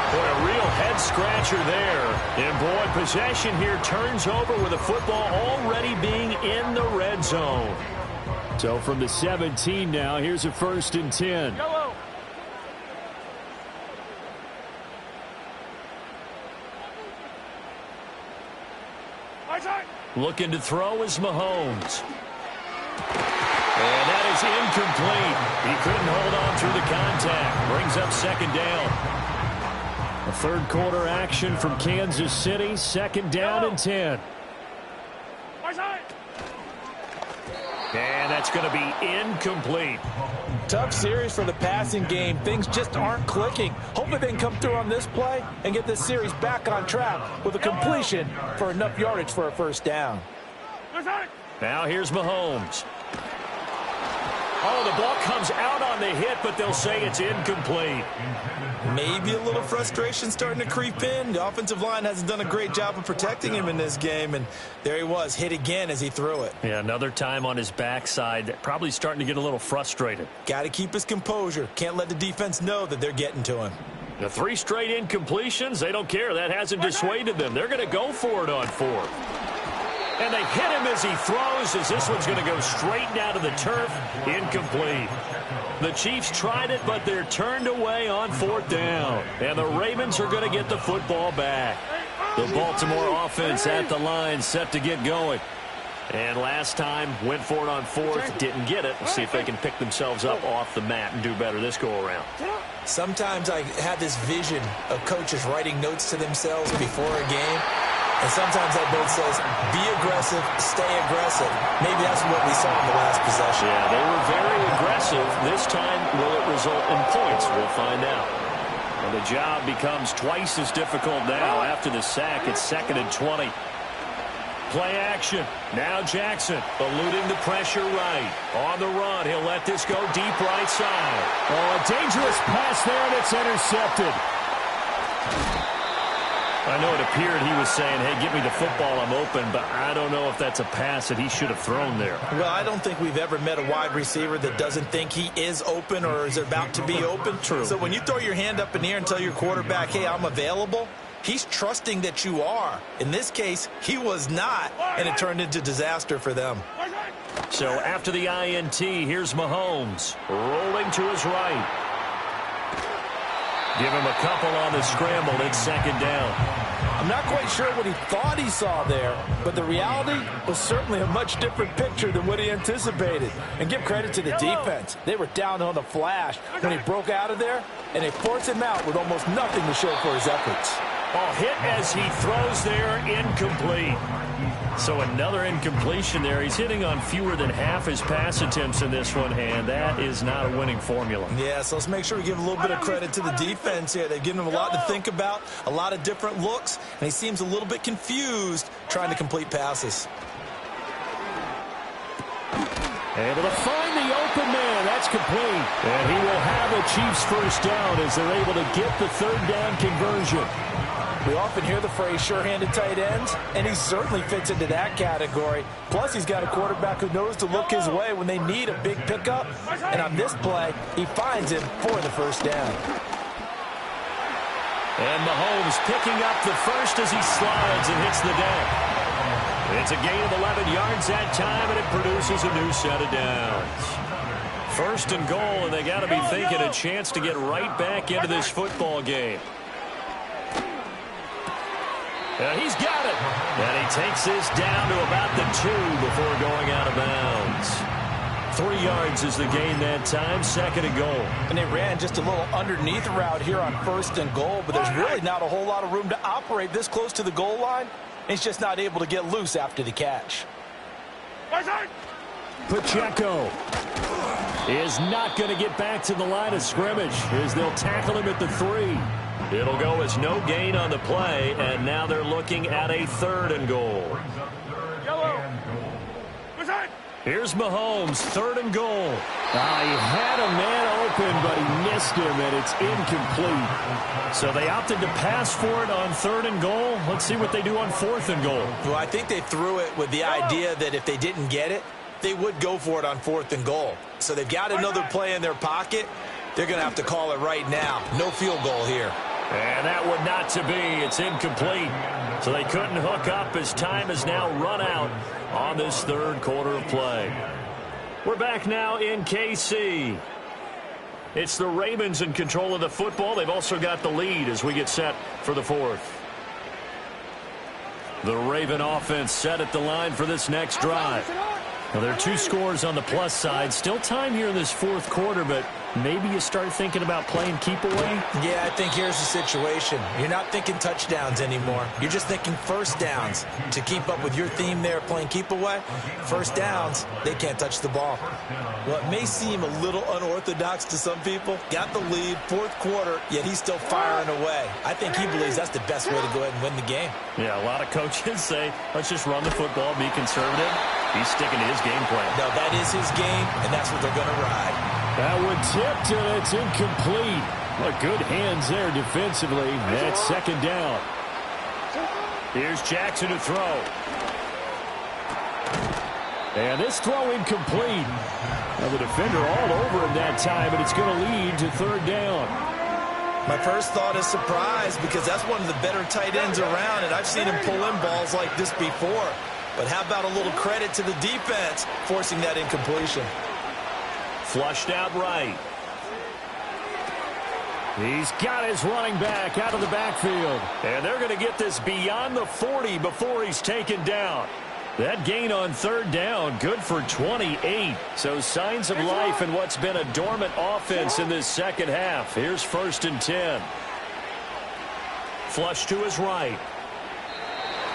Boy, a real head-scratcher there. And, boy, possession here turns over with the football already being in the red zone. So from the 17 now, here's a 1st and 10. Looking to throw is Mahomes. And that is incomplete. He couldn't hold on through the contact. Brings up 2nd down. A 3rd quarter action from Kansas City. 2nd down and 10. And that's going to be incomplete. Tough series for the passing game. Things just aren't clicking. Hopefully they can come through on this play and get this series back on track with a completion for enough yardage for a 1st down. Now here's Mahomes. Oh, the ball comes out on the hit, but they'll say it's incomplete. Maybe a little frustration starting to creep in. The offensive line hasn't done a great job of protecting him in this game, and there he was, hit again as he threw it. Yeah, another time on his backside, probably starting to get a little frustrated. Got to keep his composure. Can't let the defense know that they're getting to him. The 3 straight incompletions, they don't care. That hasn't dissuaded them. They're going to go for it on 4th. And they hit him as he throws, as this one's going to go straight down to the turf. Incomplete. The Chiefs tried it, but they're turned away on 4th down. And the Ravens are going to get the football back. The Baltimore offense at the line, set to get going. And last time, went for it on 4th, didn't get it. We'll see if they can pick themselves up off the mat and do better this go-around. Sometimes I have this vision of coaches writing notes to themselves before a game. And sometimes that note says, be aggressive, stay aggressive. Maybe that's what we saw in the last possession. Yeah, they were very aggressive. This time, will it result in points? We'll find out. And the job becomes twice as difficult now. After the sack, it's 2nd and 20. Play action. Now Jackson eluding the pressure right. On the run, he'll let this go deep right side. Oh, a dangerous pass there, and it's intercepted. I know it appeared he was saying, hey, give me the football, I'm open, but I don't know if that's a pass that he should have thrown there. Well, I don't think we've ever met a wide receiver that doesn't think he is open or is about to be open. True. So when you throw your hand up in the air and tell your quarterback, hey, I'm available, he's trusting that you are. In this case, he was not, and it turned into disaster for them. So after the INT, here's Mahomes rolling to his right. Give him a couple on the scramble. It's second down. I'm not quite sure what he thought he saw there, but the reality was certainly a much different picture than what he anticipated. And give credit to the defense. They were down on the flash when he broke out of there, and they forced him out with almost nothing to show for his efforts. Oh, hit as he throws there, incomplete. So another incompletion there. He's hitting on fewer than half his pass attempts in this one, and that is not a winning formula. Yeah, so let's make sure we give a little bit of credit to the defense here. They've given him a lot to think about, a lot of different looks, and he seems a little bit confused trying to complete passes. Able to find the open man. That's complete. And he will have the Chiefs first down as they're able to get the third down conversion. We often hear the phrase sure-handed tight ends, and he certainly fits into that category. Plus, he's got a quarterback who knows to look his way when they need a big pickup. And on this play, he finds him for the first down. And Mahomes picking up the first as he slides and hits the deck. It's a gain of 11 yards that time, and it produces a new set of downs. First and goal, and they got to be thinking a chance to get right back into this football game. He's got it. And he takes this down to about the 2 before going out of bounds. 3 yards is the gain that time, second and goal. And they ran just a little underneath route here on first and goal, but there's really not a whole lot of room to operate this close to the goal line. He's just not able to get loose after the catch. Pacheco is not going to get back to the line of scrimmage as they'll tackle him at the 3. It'll go as no gain on the play, and now they're looking at a third and goal. Here's Mahomes, third and goal. He had a man open, but he missed him, and it's incomplete. So they opted to pass for it on third and goal. Let's see what they do on fourth and goal. Well, I think they threw it with the idea that if they didn't get it, they would go for it on fourth and goal. So they've got another play in their pocket. They're going to have to call it right now. No field goal here. And that would not to be. It's incomplete. So they couldn't hook up as time has now run out on this third quarter of play. We're back now in KC. It's the Ravens in control of the football. They've also got the lead as we get set for the fourth. The Raven offense set at the line for this next drive. Now, there are 2 scores on the plus side. Still time here in this fourth quarter, but maybe you start thinking about playing keep away? Yeah, I think here's the situation. You're not thinking touchdowns anymore. You're just thinking first downs. To keep up with your theme there, playing keep away, first downs, they can't touch the ball. Well, it may seem a little unorthodox to some people. Got the lead, fourth quarter, yet he's still firing away. I think he believes that's the best way to go ahead and win the game. Yeah, a lot of coaches say, let's just run the football, be conservative. He's sticking to his game plan. No, that is his game, and that's what they're going to ride. That one tipped, and it's incomplete. Well, good hands there defensively. That's second down. Here's Jackson to throw. And this throw incomplete. Now the defender all over him that time, and it's going to lead to third down. My first thought is surprise because that's one of the better tight ends around, and I've seen him pull in balls like this before. But how about a little credit to the defense forcing that incompletion? Flushed out right. He's got his running back out of the backfield. And they're going to get this beyond the 40 before he's taken down. That gain on third down, good for 28. So signs of life in what's been a dormant offense in this second half. Here's first and 10. Flush to his right.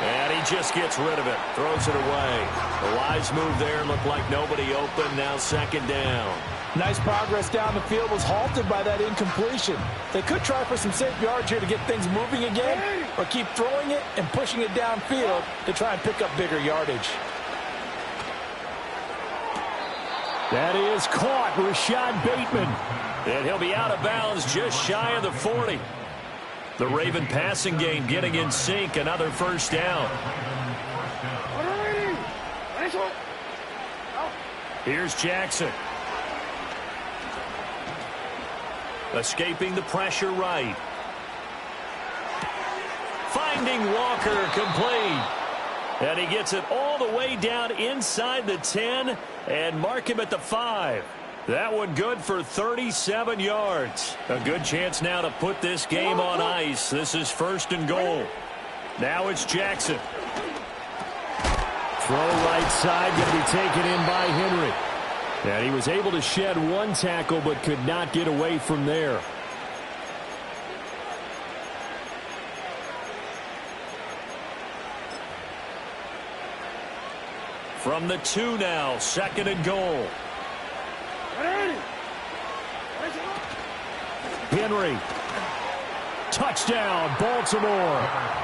And he just gets rid of it. Throws it away. The wise move there. Looked like nobody open. Now second down. Nice progress down the field was halted by that incompletion. They could try for some safe yards here to get things moving again, or keep throwing it and pushing it downfield to try and pick up bigger yardage. That is caught. Rashad Bateman. And he'll be out of bounds just shy of the 40. The Raven passing game getting in sync. Another first down. Here's Jackson. Escaping the pressure right. Finding Walker complete. And he gets it all the way down inside the 10 and mark him at the 5. That one good for 37 yards. A good chance now to put this game on ice. This is 1st and goal. Now it's Jackson. Throw right side, going to be taken in by Henry. And he was able to shed one tackle but could not get away from there. From the 2 now, 2nd and goal. Henry. Touchdown, Baltimore.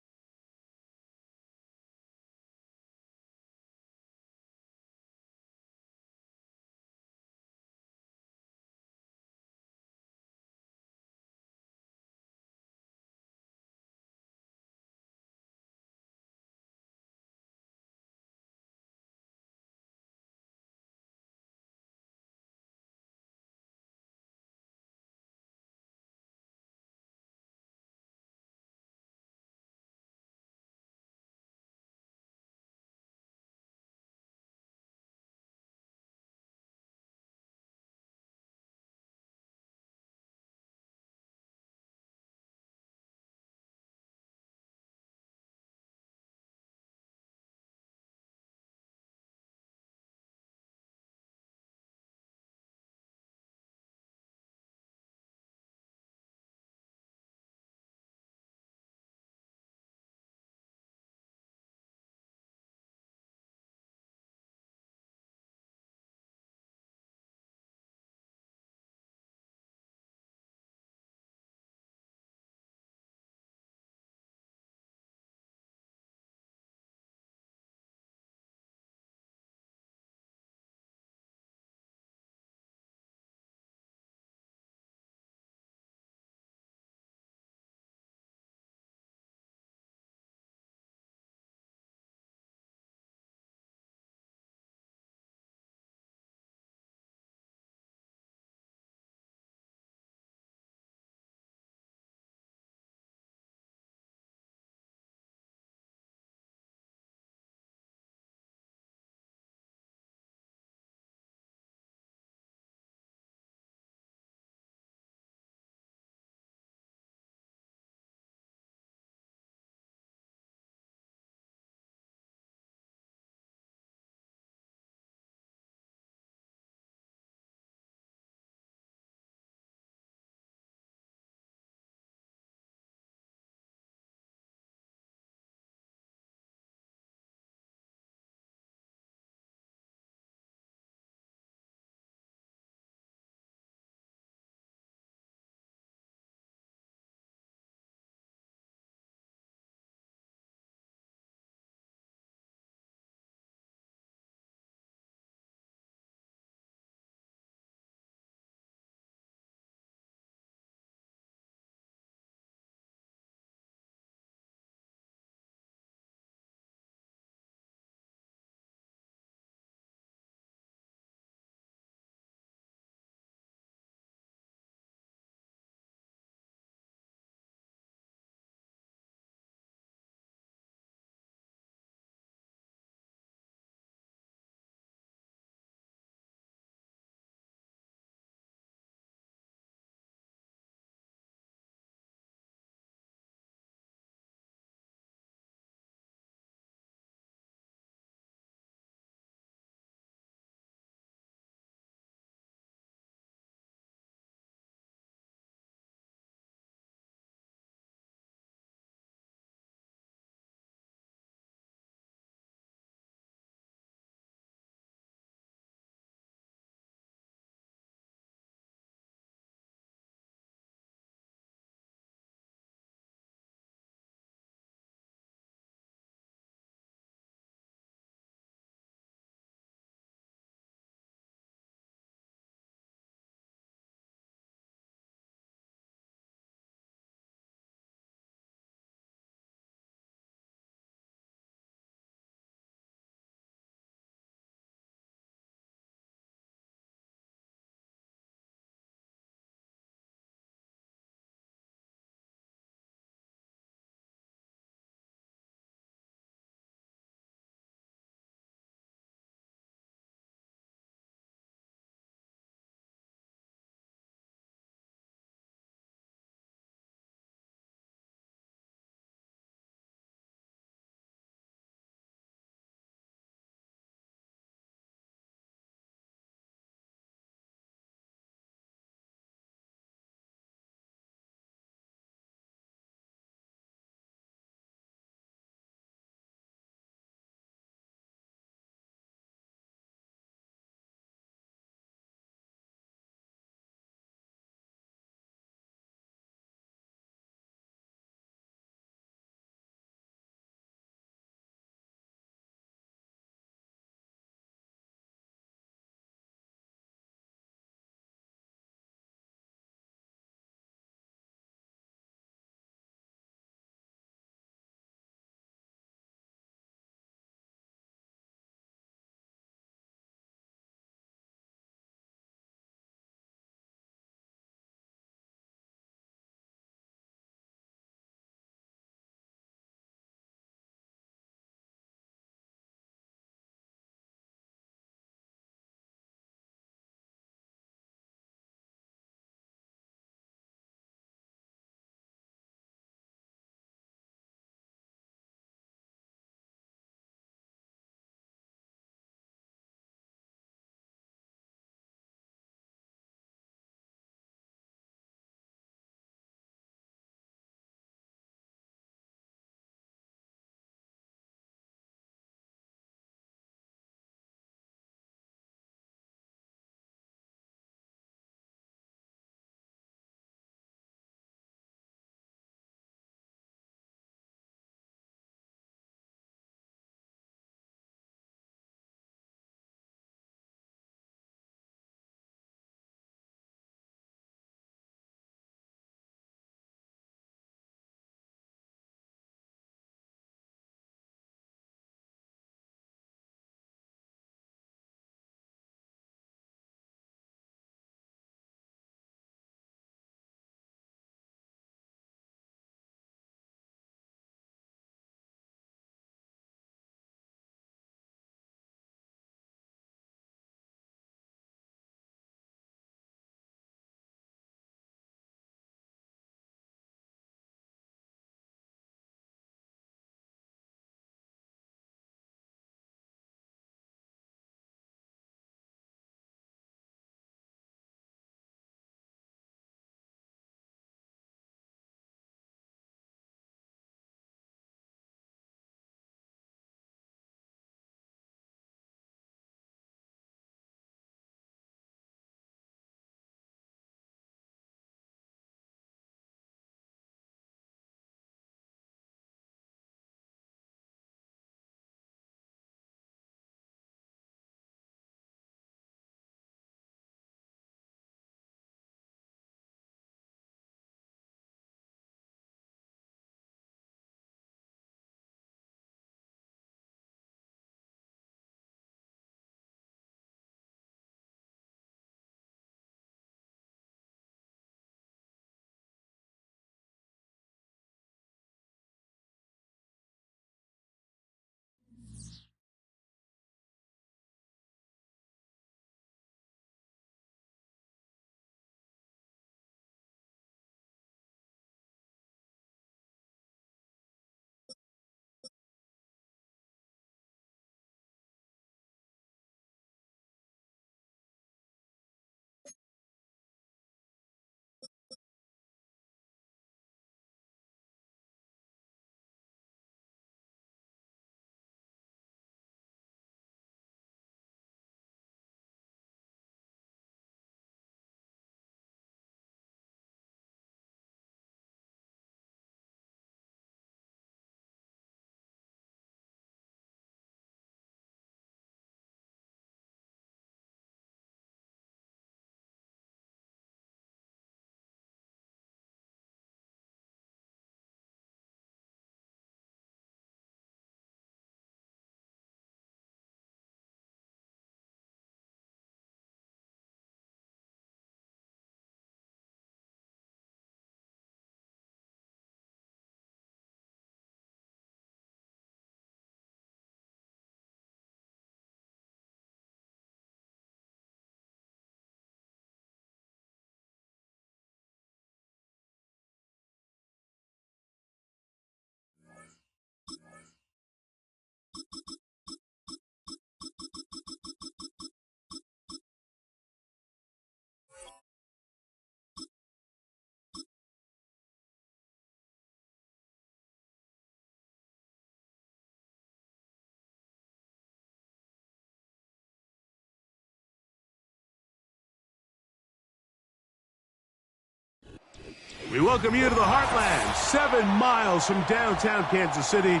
We welcome you to the Heartland, 7 miles from downtown Kansas City,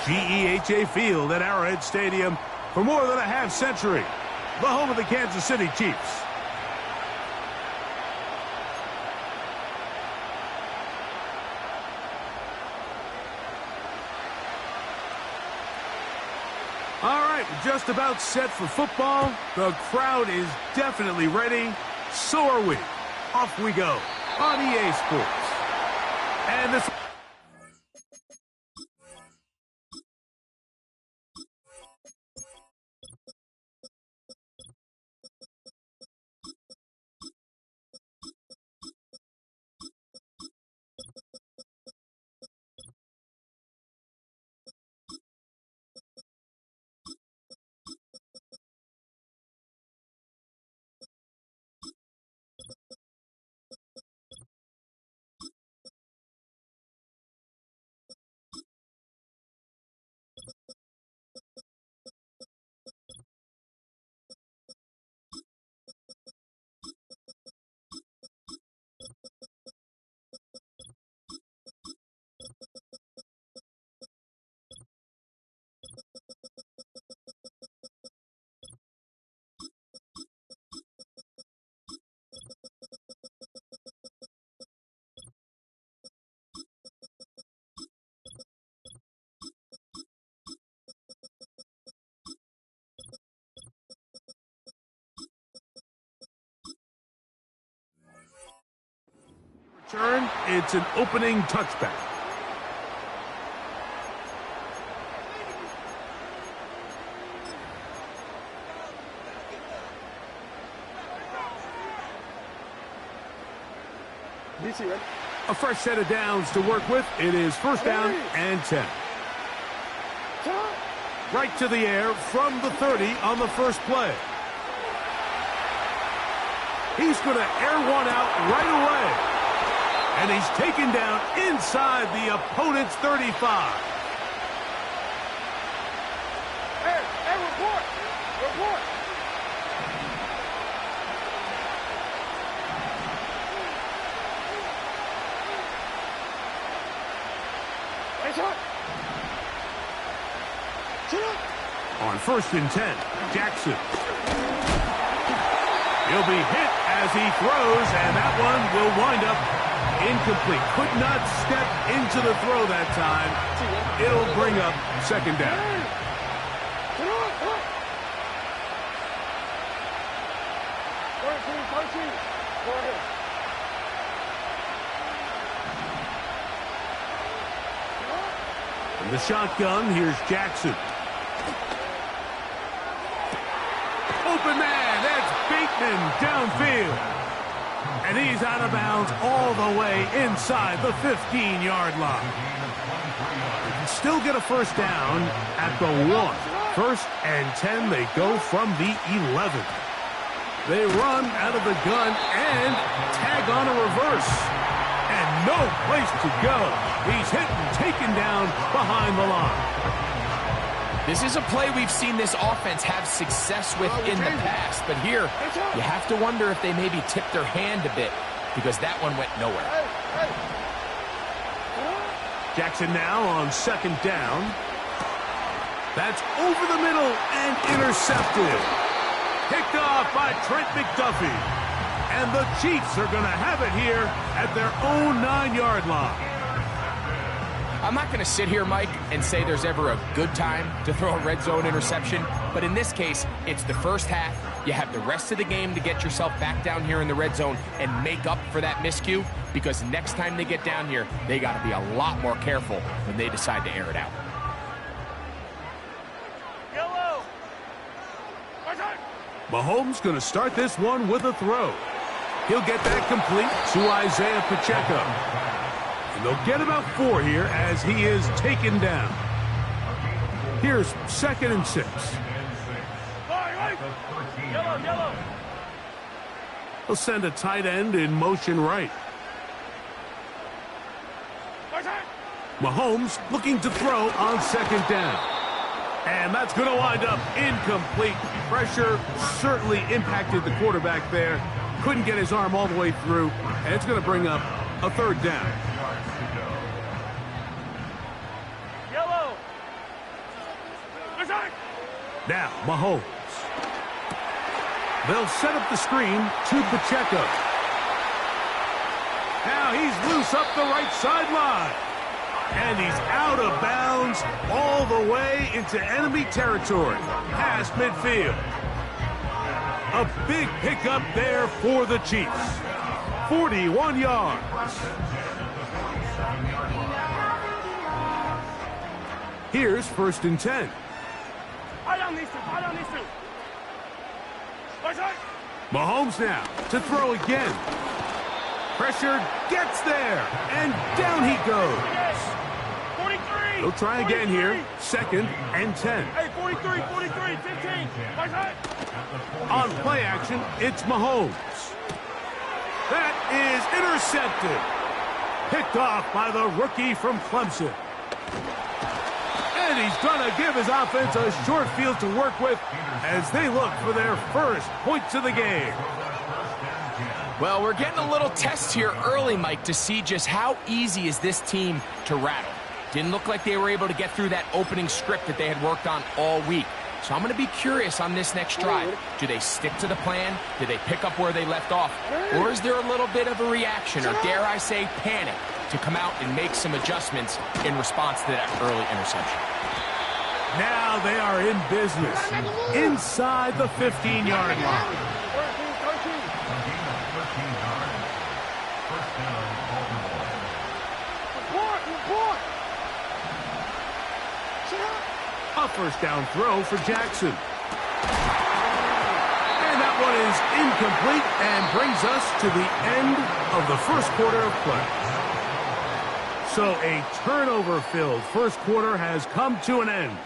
GEHA Field at Arrowhead Stadium for more than a half century, the home of the Kansas City Chiefs. All right, we're just about set for football. The crowd is definitely ready. So are we. Off we go on EA Sports. And this... Return, it's an opening touchback. A fresh set of downs to work with. It is first down and 10. Right to the air from the 30 on the first play. He's going to air one out right away. And he's taken down inside the opponent's 35. Hey, report! Report! On first and 10, Jackson. He'll be hit as he throws, and that one will wind up incomplete. Could not step into the throw that time. It'll bring up second down. From the shotgun, here's Jackson. Open man, that's Bateman downfield. And he's out of bounds all the way inside the 15-yard line. They can still get a first down at the 1. First and 10, they go from the 11. They run out of the gun and tag on a reverse. And no place to go. He's hit and taken down behind the line. This is a play we've seen this offense have success with in the past, but here you have to wonder if they maybe tipped their hand a bit because that one went nowhere. Jackson now on second down. That's over the middle and intercepted. Picked off by Trent McDuffie. And the Chiefs are going to have it here at their own 9-yard line. I'm not going to sit here, Mike, and say there's ever a good time to throw a red zone interception, but in this case, it's the first half. You have the rest of the game to get yourself back down here in the red zone and make up for that miscue, because next time they get down here, they got to be a lot more careful when they decide to air it out. Mahomes going to start this one with a throw. He'll get that complete to Isaiah Pacheco. And they'll get about 4 here as he is taken down. Here's second and 6. He'll send a tight end in motion right. Mahomes looking to throw on second down. And that's going to wind up incomplete. Pressure certainly impacted the quarterback there. Couldn't get his arm all the way through. And it's going to bring up A third down. Yellow. Now, Mahomes. They'll set up the screen to Pacheco. Now he's loose up the right sideline. And he's out of bounds all the way into enemy territory, past midfield. A big pickup there for the Chiefs. 41 yards. Here's 1st and 10. Mahomes now to throw again. Pressure gets there, and down he goes. 43. He'll try again here. 2nd and 10. Hey, 43, 43, 15. On play action, it's Mahomes. That is intercepted. Picked off by the rookie from Clemson. And he's going to give his offense a short field to work with as they look for their first points of the game. Well, we're getting a little test here early, Mike, to see just how easy is this team to rattle. Didn't look like they were able to get through that opening script that they had worked on all week. So I'm going to be curious on this next drive. Do they stick to the plan? Do they pick up where they left off? Or is there a little bit of a reaction, or dare I say panic, to come out and make some adjustments in response to that early interception? Now they are in business inside the 15-yard line. 1st down throw for Jackson. And that one is incomplete and brings us to the end of the 1st quarter of play. So a turnover-filled 1st quarter has come to an end.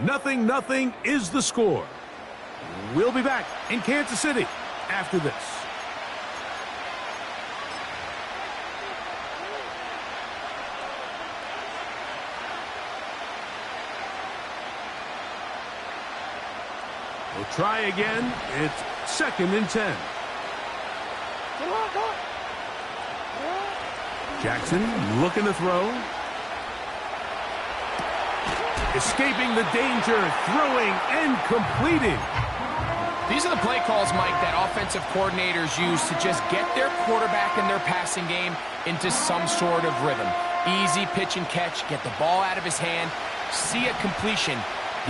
0-0 is the score. We'll be back in Kansas City after this. We'll try again. It's 2nd and 10. Jackson looking to throw. Escaping the danger, throwing and completing. These are the play calls, Mike, that offensive coordinators use to just get their quarterback and their passing game into some sort of rhythm. Easy pitch and catch, get the ball out of his hand, see a completion.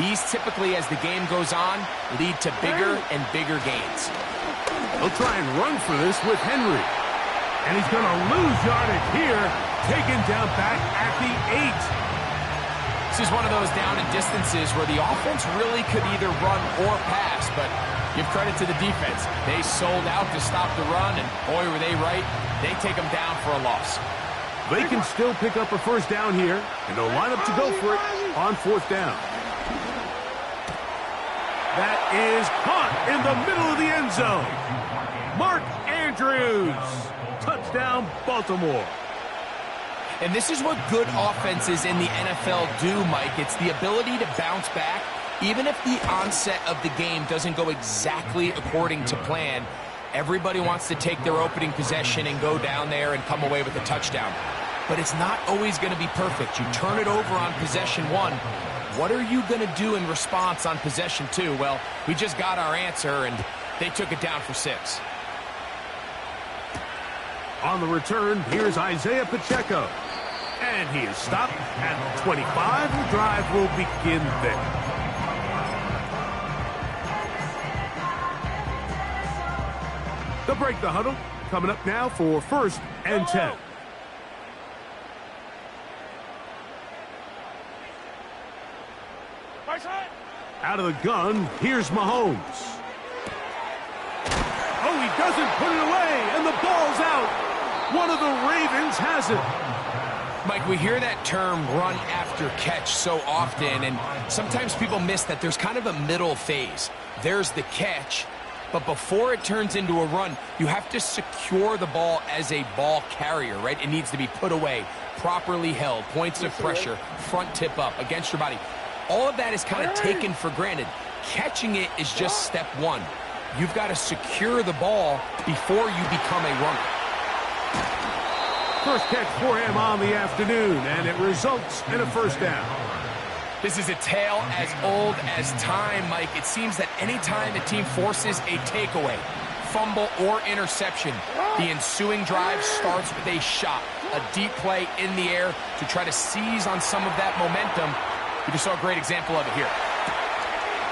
These typically, as the game goes on, lead to bigger and bigger gains. They'll try and run for this with Henry. And he's going to lose yardage here, taken down back at the 8. This is one of those down and distances where the offense really could either run or pass, but give credit to the defense. They sold out to stop the run, and boy, were they right. They take them down for a loss. They can still pick up a 1st down here, and they'll line up to go for it on 4th down. That is caught in the middle of the end zone. Mark Andrews. Touchdown, Baltimore. And this is what good offenses in the NFL do, Mike. It's the ability to bounce back, even if the onset of the game doesn't go exactly according to plan. Everybody wants to take their opening possession and go down there and come away with a touchdown. But it's not always going to be perfect. You turn it over on possession 1. What are you going to do in response on possession 2? Well, we just got our answer, and they took it down for 6. On the return, here's Isaiah Pacheco. And he is stopped at 25. The drive will begin there. They'll break the huddle. Coming up now for 1st and 10. Out of the gun, here's Mahomes. Oh, he doesn't put it away, and the ball's out. One of the Ravens has it. Mike, we hear that term run after catch so often, and sometimes people miss that there's kind of a middle phase. There's the catch, but before it turns into a run, you have to secure the ball as a ball carrier, right? It needs to be put away, properly held, points of pressure, front tip up against your body. All of that is kind of taken for granted. Catching it is just step 1. You've got to secure the ball before you become a runner. First catch for him on the afternoon, and it results in a first down. This is a tale as old as time, Mike. It seems that anytime a team forces a takeaway, fumble, or interception, the ensuing drive starts with a shot, a deep play in the air to try to seize on some of that momentum. We just saw a great example of it here.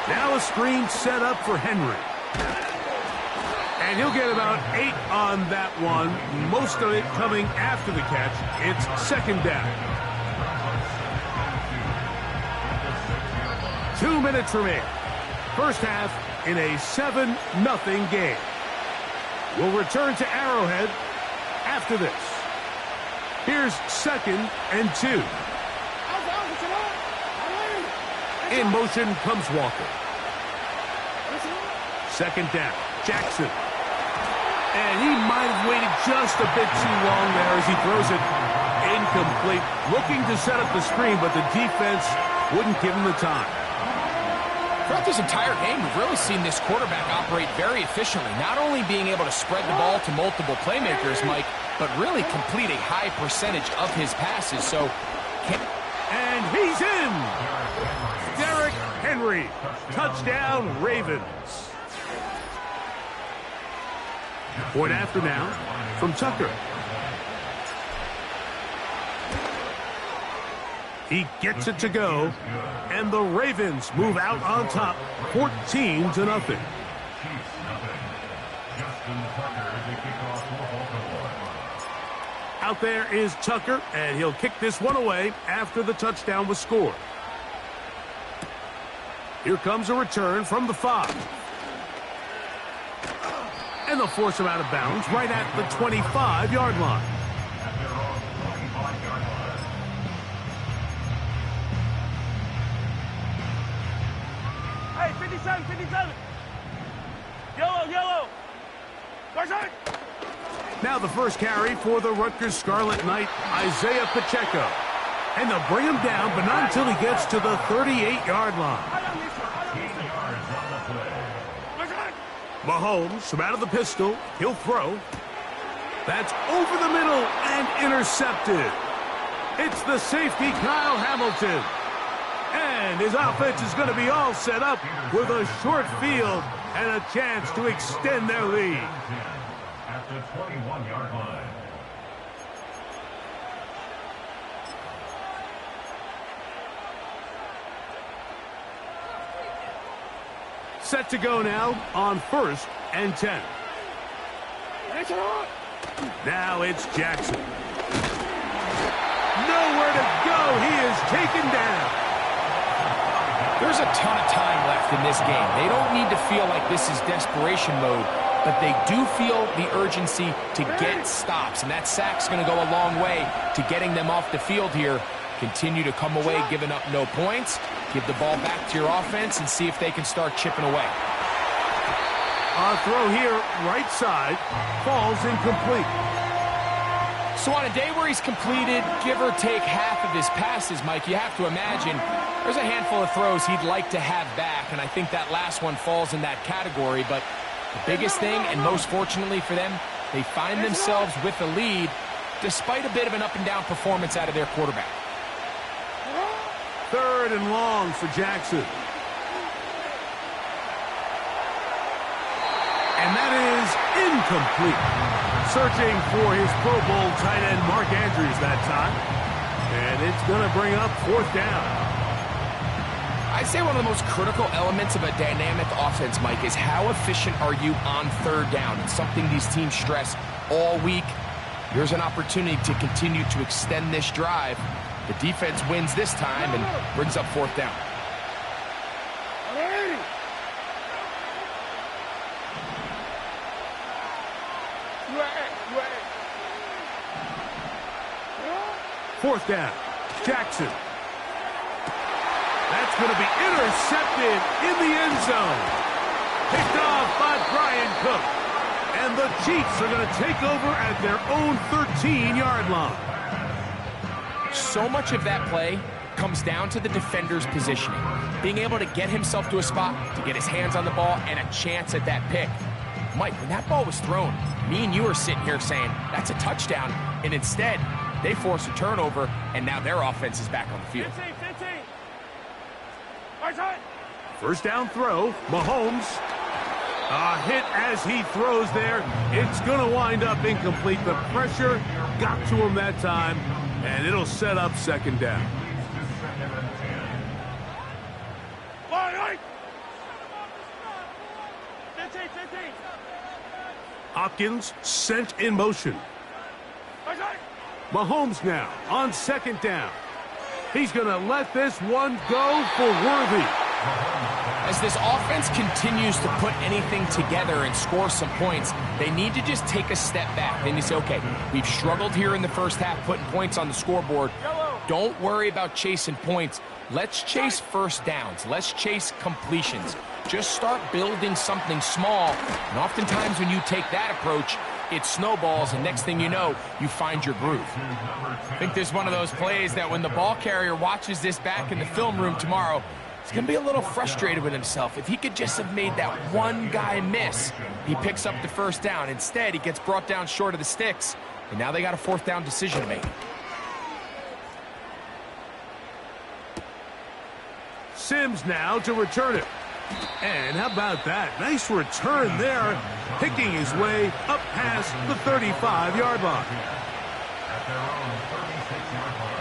Now a screen set up for Henry. And he'll get about 8 on that one, most of it coming after the catch. It's second down. 2 minutes remain. First half in a 7-0 game. We'll return to Arrowhead after this. Here's 2nd and 2. In motion comes Walker. Second down, Jackson. And he might have waited just a bit too long there as he throws it incomplete. Looking to set up the screen, but the defense wouldn't give him the time. Throughout this entire game, we've really seen this quarterback operate very efficiently, not only being able to spread the ball to multiple playmakers, Mike, but really complete a high percentage of his passes. And he's in! Derrick Henry, touchdown Ravens. Point after now from Tucker. He gets it to go, and the Ravens move out on top, 14-0. Out there is Tucker, and he'll kick this one away after the touchdown was scored. Here comes a return from the 5. And they'll force him out of bounds right at the 25-yard line. Hey, 57, 57. Yellow. Now the first carry for the Rutgers Scarlet Knight, Isaiah Pacheco. And they'll bring him down, but not until he gets to the 38-yard line. Mahomes from out of the pistol. He'll throw. That's over the middle and intercepted. It's the safety, Kyle Hamilton. And his offense is going to be all set up with a short field and a chance to extend their lead. At the 21-yard line. Set to go now on 1st and 10. Now it's Jackson. Nowhere to go. He is taken down. There's a ton of time left in this game. They don't need to feel like this is desperation mode, but they do feel the urgency to get stops, and that sack's going to go a long way to getting them off the field here. Continue to come away giving up no points. Give the ball back to your offense and see if they can start chipping away. A throw here, right side, falls incomplete. So on a day where he's completed, give or take half of his passes, Mike, you have to imagine there's a handful of throws he'd like to have back, and I think that last one falls in that category. But the biggest thing, and most fortunately for them, they find themselves with a lead despite a bit of an up-and-down performance out of their quarterback. 3rd and long for Jackson. And that is incomplete. Searching for his Pro Bowl tight end Mark Andrews that time. And it's going to bring up 4th down. I'd say one of the most critical elements of a dynamic offense, Mike, is how efficient are you on 3rd down? It's something these teams stress all week. Here's an opportunity to continue to extend this drive. The defense wins this time and brings up 4th down. Fourth down, Jackson. That's going to be intercepted in the end zone. Picked off by Brian Cook. And the Chiefs are going to take over at their own 13-yard line. So much of that play comes down to the defender's positioning. Being able to get himself to a spot, to get his hands on the ball, and a chance at that pick. Mike, when that ball was thrown, me and you are sitting here saying, that's a touchdown, and instead, they force a turnover, and now their offense is back on the field. 15. First down throw, Mahomes. A hit as he throws there. It's going to wind up incomplete. The pressure got to him that time, and it'll set up second down. Hopkins sent in motion. Mahomes now on second down. He's going to let this one go for Worthy. As this offense continues to put anything together and score some points, they need to just take a step back. Then you say, okay, we've struggled here in the first half putting points on the scoreboard. Don't worry about chasing points. Let's chase first downs. Let's chase completions. Just start building something small. And oftentimes when you take that approach, it snowballs, and next thing you know, you find your groove. I think there's one of those plays that when the ball carrier watches this back in the film room tomorrow, he's going to be a little frustrated with himself. If he could just have made that one guy miss, he picks up the first down. Instead, he gets brought down short of the sticks, and now they got a fourth down decision to make. Sims now to return it. And how about that? Nice return there, picking his way up past the 35-yard line. At their own 36-yard line.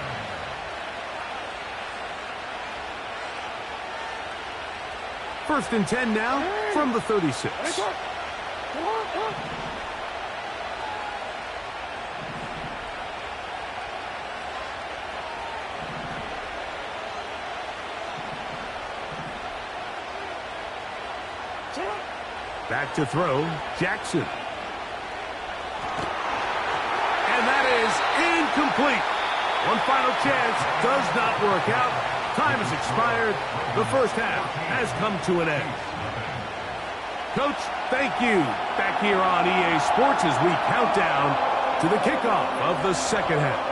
First and 10 now from the 36. Back to throw, Jackson. And that is incomplete. One final chance does not work out. Time has expired. The first half has come to an end. Coach, thank you. Back here on EA Sports as we count down to the kickoff of the second half.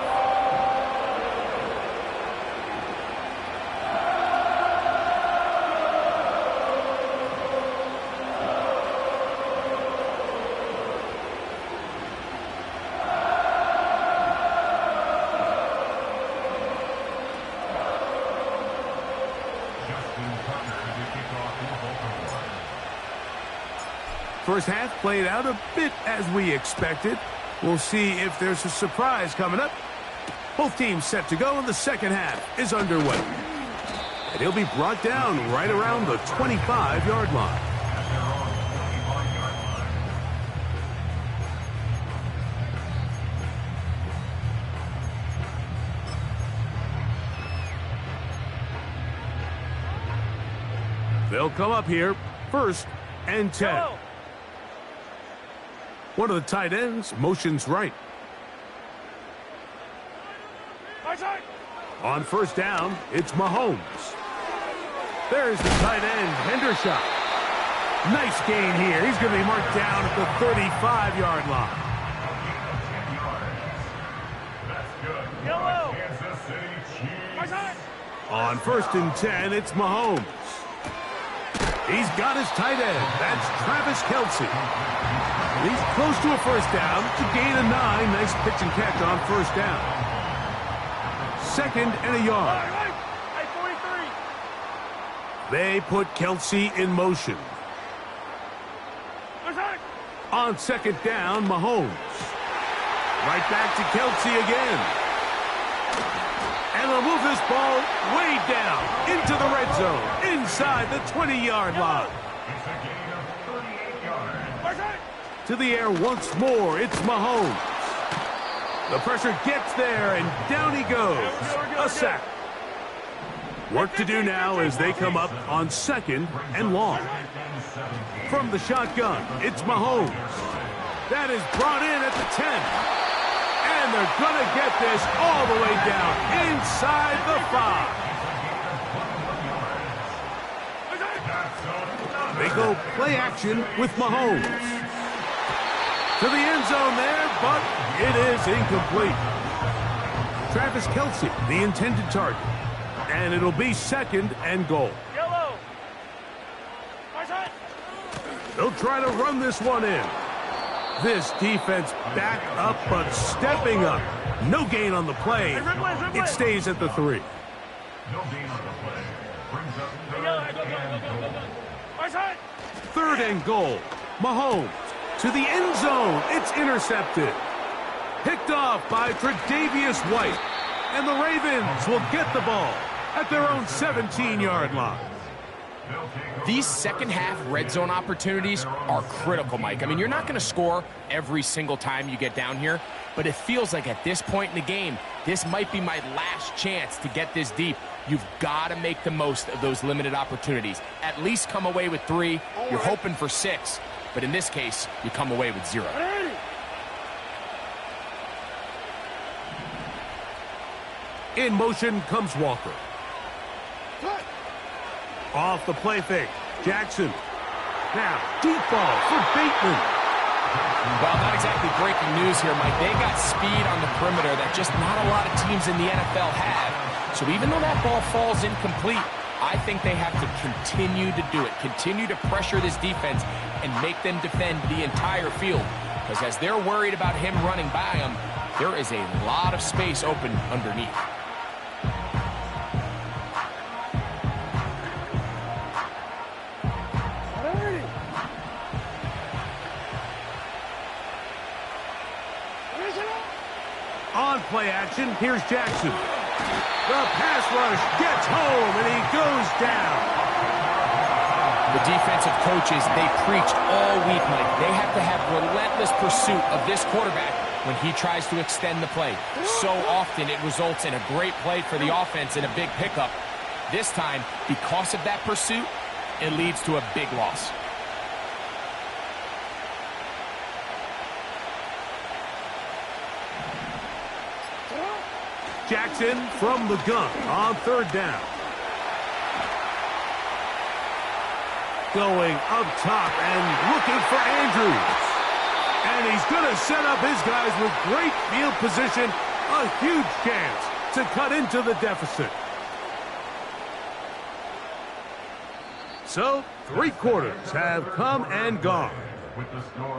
First half played out a bit as we expected. We'll see if there's a surprise coming up. Both teams set to go, and the second half is underway. And he'll be brought down right around the 25-yard line. They'll come up here, first and 10. One of the tight ends motions right. On first down, it's Mahomes. There's the tight end, Hendershot. Nice gain here. He's going to be marked down at the 35-yard line. On first and 10, it's Mahomes. He's got his tight end. That's Travis Kelce. He's close to a first down to gain a 9. Nice pitch and catch on first down. Second and a yard. They put Kelce in motion. On second down, Mahomes. Right back to Kelce again. And they'll move this ball way down into the red zone, inside the 20-yard line. To the air once more, it's Mahomes. The pressure gets there, and down he goes. A sack. Work to do now as they come up on second and long. From the shotgun, it's Mahomes. That is brought in at the 10. And they're going to get this all the way down inside the 5. They go play action with Mahomes. To the end zone there, but it is incomplete. Travis Kelce, the intended target. And it'll be second and goal. He'll try to run this one in. This defense back up, but stepping up. No gain on the play. It stays at the 3. No gain on the play. Brings up Third and goal. Mahomes to the end zone. It's intercepted. Picked off by Tre'Davious White. And the Ravens will get the ball at their own 17-yard line. These second-half red zone opportunities are critical, Mike. I mean, you're not going to score every single time you get down here, but it feels like at this point in the game, this might be my last chance to get this deep. You've got to make the most of those limited opportunities. At least come away with 3. You're hoping for 6, but in this case, you come away with 0. In motion comes Walker. Off the play fake. Jackson. Now, deep ball for Bateman. Well, not exactly breaking news here, Mike. They got speed on the perimeter that just not a lot of teams in the NFL have. So even though that ball falls incomplete, I think they have to continue to do it. Continue to pressure this defense and make them defend the entire field. Because as they're worried about him running by them, there is a lot of space open underneath. On play action, here's Jackson. The pass rush gets home, and he goes down. The defensive coaches, they preached all week, Mike. They have to have relentless pursuit of this quarterback when he tries to extend the play. So often it results in a great play for the offense and a big pickup. This time, because of that pursuit, it leads to a big loss. Jackson from the gun on third down. Going up top and looking for Andrews. And he's going to set up his guys with great field position. A huge chance to cut into the deficit. So, 3 quarters have come and gone.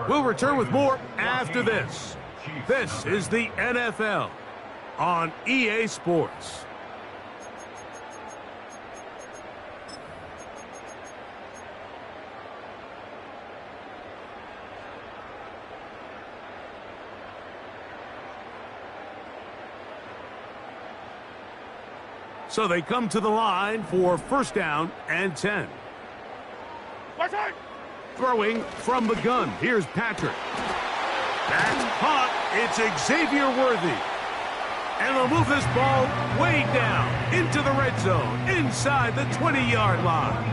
We'll return with more after this. This is the NFL on EA Sports. So they come to the line for first down and 10. Throwing from the gun. Here's Patrick. That's caught. It's Xavier Worthy. And they'll move this ball way down into the red zone, inside the 20-yard line.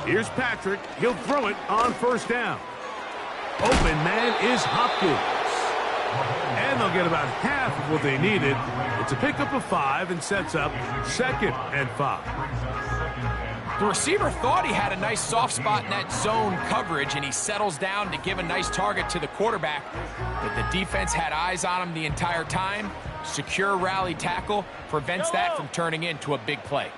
Here's Patrick. He'll throw it on first down. Open man is Hopkins. And they'll get about half of what they needed. It's a pickup of 5 and sets up 2nd and 5. The receiver thought he had a nice soft spot in that zone coverage, and he settles down to give a nice target to the quarterback. But the defense had eyes on him the entire time. Secure rally tackle prevents that from turning into a big play.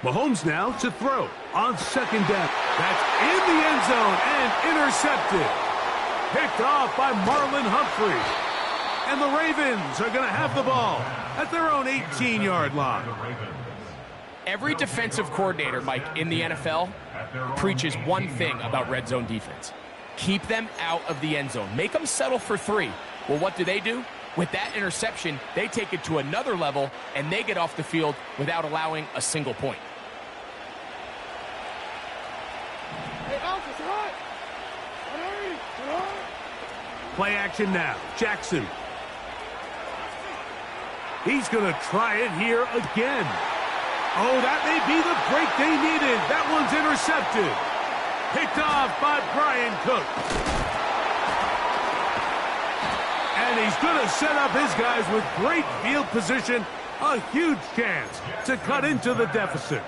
Mahomes now to throw on second down. That's in the end zone and intercepted. Picked off by Marlon Humphrey. And the Ravens are going to have the ball at their own 18-yard line. Every defensive coordinator, Mike, in the NFL preaches one thing about red zone defense. Keep them out of the end zone. Make them settle for 3. Well, what do? With that interception, they take it to another level, and they get off the field without allowing a single point. Play action now. Jackson. He's going to try it here again. Oh, that may be the break they needed. That one's intercepted. Picked off by Brian Cook. And he's going to set up his guys with great field position. A huge chance to cut into the deficit.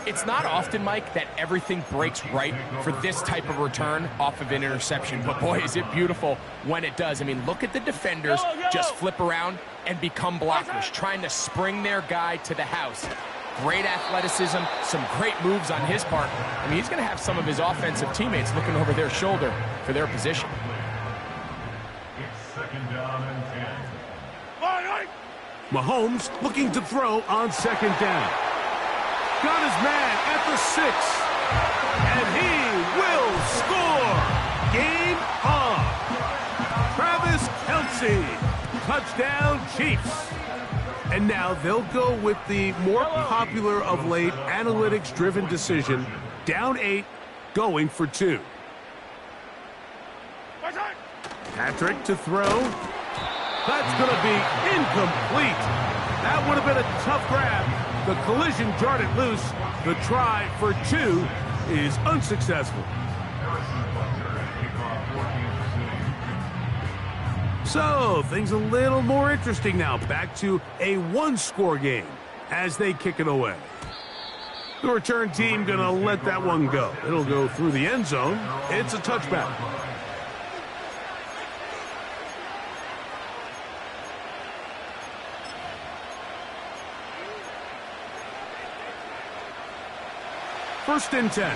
It's not often, Mike, that everything breaks right for this type of return off of an interception. But, boy, is it beautiful when it does. I mean, look at the defenders just flip around and become blockers, trying to spring their guy to the house. Great athleticism, some great moves on his part. I mean, he's going to have some of his offensive teammates looking over their shoulder for their position. It's second down and 10. Mahomes looking to throw on second down. Got his man at the 6. And he will score. Game on. Travis Kelce. Touchdown Chiefs. And now they'll go with the more popular of late analytics-driven decision. Down 8, going for 2. Patrick to throw. That's going to be incomplete. That would have been a tough grab. The collision jarred it loose. The try for 2 is unsuccessful. So, things a little more interesting now. Back to a one-score game as they kick it away. The return team going to let that one go. It'll go through the end zone. It's a touchback. First and 10.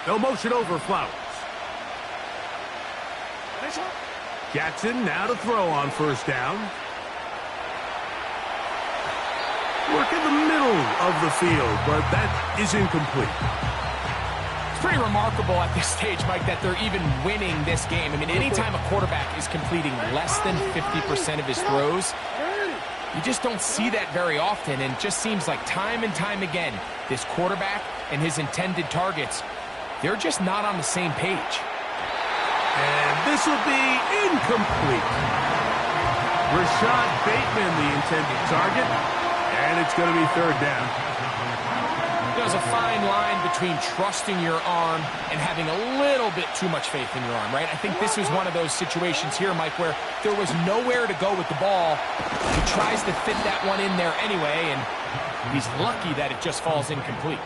They'll motion over Flowers. Jackson now to throw on first down. Work in the middle of the field, but that is incomplete. It's pretty remarkable at this stage, Mike, that they're even winning this game. I mean, anytime a quarterback is completing less than 50% of his throws, you just don't see that very often, and it just seems like time and time again, this quarterback and his intended targets, they're just not on the same page. And this will be incomplete. Rashad Bateman, the intended target, and it's going to be third down. There's a fine line between trusting your arm and having a little bit too much faith in your arm, right? I think this was one of those situations here, Mike, where there was nowhere to go with the ball. He tries to fit that one in there anyway, and he's lucky that it just falls incomplete.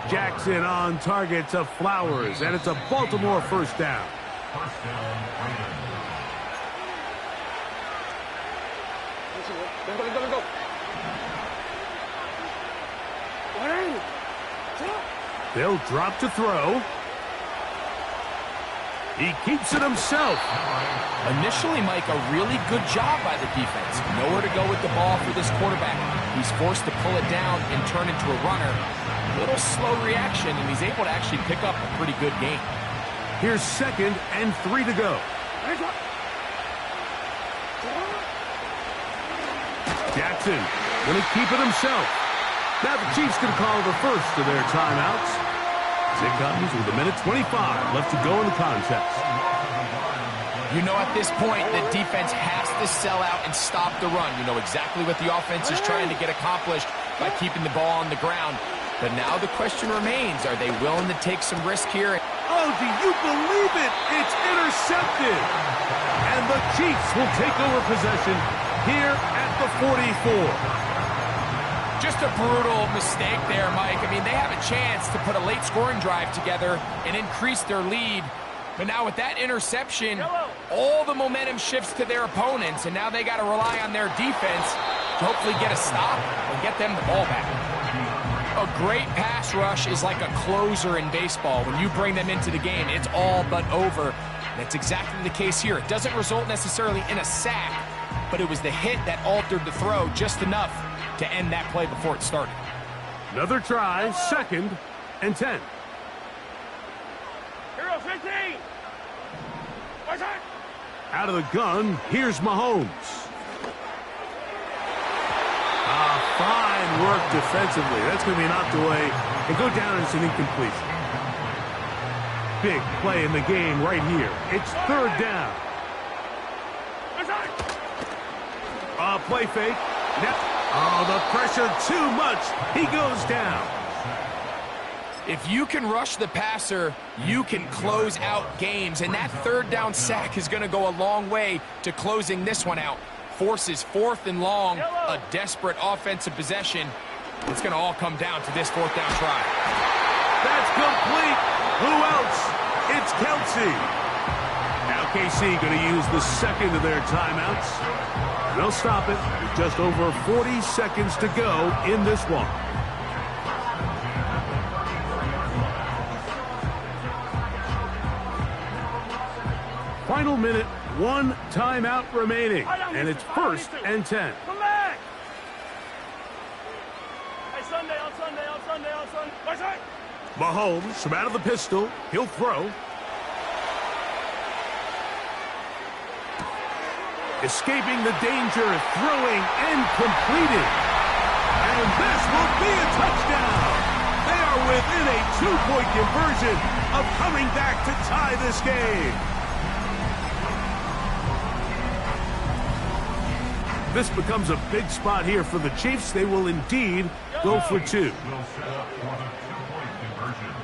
Jackson on target to Flowers, and it's a Baltimore first down. First down, Ravens. Go. They'll drop to throw. He keeps it himself. Initially, Mike, a really good job by the defense. Nowhere to go with the ball for this quarterback. He's forced to pull it down and turn into a runner. Little slow reaction, and he's able to actually pick up a pretty good game. Here's second and 3 to go. Jackson going to keep it himself. Now the Chiefs can call the first of their timeouts. It comes with a minute 25 left to go in the contest. You know, at this point, the defense has to sell out and stop the run. You know exactly what the offense is trying to get accomplished by keeping the ball on the ground. But now the question remains, are they willing to take some risk here? Oh, do you believe it? It's intercepted. And the Chiefs will take over possession here at the 44. Just a brutal mistake there, Mike. I mean, they have a chance to put a late scoring drive together and increase their lead. But now with that interception, all the momentum shifts to their opponents, and now they got to rely on their defense to hopefully get a stop and get them the ball back. A great pass rush is like a closer in baseball. When you bring them into the game, it's all but over. That's exactly the case here. It doesn't result necessarily in a sack, but it was the hit that altered the throw just enough to end that play before it started. Another try, second and 10. Hero 15. Out of the gun, here's Mahomes. Fine work defensively. That's going to be knocked away and go down as an incompletion. Big play in the game right here. It's third down. Play fake. Oh, the pressure too much. He goes down. If you can rush the passer, you can close out games. And that third down sack is going to go a long way to closing this one out. Forces 4th and long, a desperate offensive possession. It's going to all come down to this 4th down try. That's complete. Who else? It's Kelsey. Now KC going to use the second of their timeouts. They'll stop it with just over 40 seconds to go in this one. Final minute, 1 timeout remaining, and it's 1st and 10. Come back! Hey, Sunday, on Sunday, on Sunday, on Sunday. What's that? Mahomes from out of the pistol. He'll throw. Escaping the danger, throwing and completed. And this will be a touchdown. They are within a 2-point conversion of coming back to tie this game. This becomes a big spot here for the Chiefs. They will indeed go for 2. Will set up for the 2-point conversion.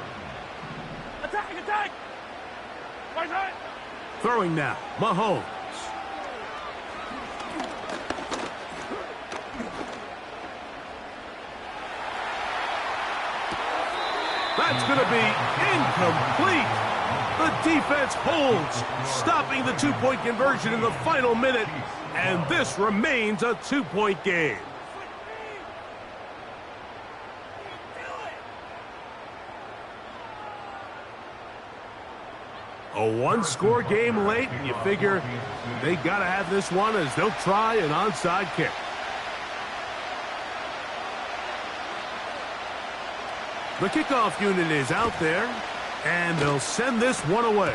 Attack, attack! What's that? Throwing now, Mahomes. That's going to be incomplete. The defense holds, stopping the 2-point conversion in the final minute, and this remains a 2-point game. A 1-score game late, and you figure they got to have this one as they'll try an onside kick. The kickoff unit is out there, and they'll send this one away.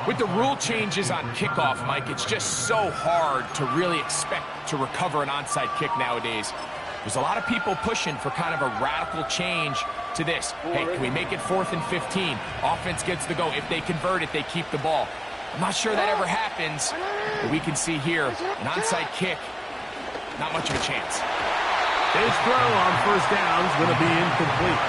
With the rule changes on kickoff, Mike, it's just so hard to really expect to recover an onside kick nowadays. There's a lot of people pushing for kind of a radical change to this. Hey, can we make it 4th and 15? Offense gets the go. If they convert it, they keep the ball. I'm not sure that ever happens, but we can see here an onside kick, not much of a chance. His throw on 1st down is going to be incomplete.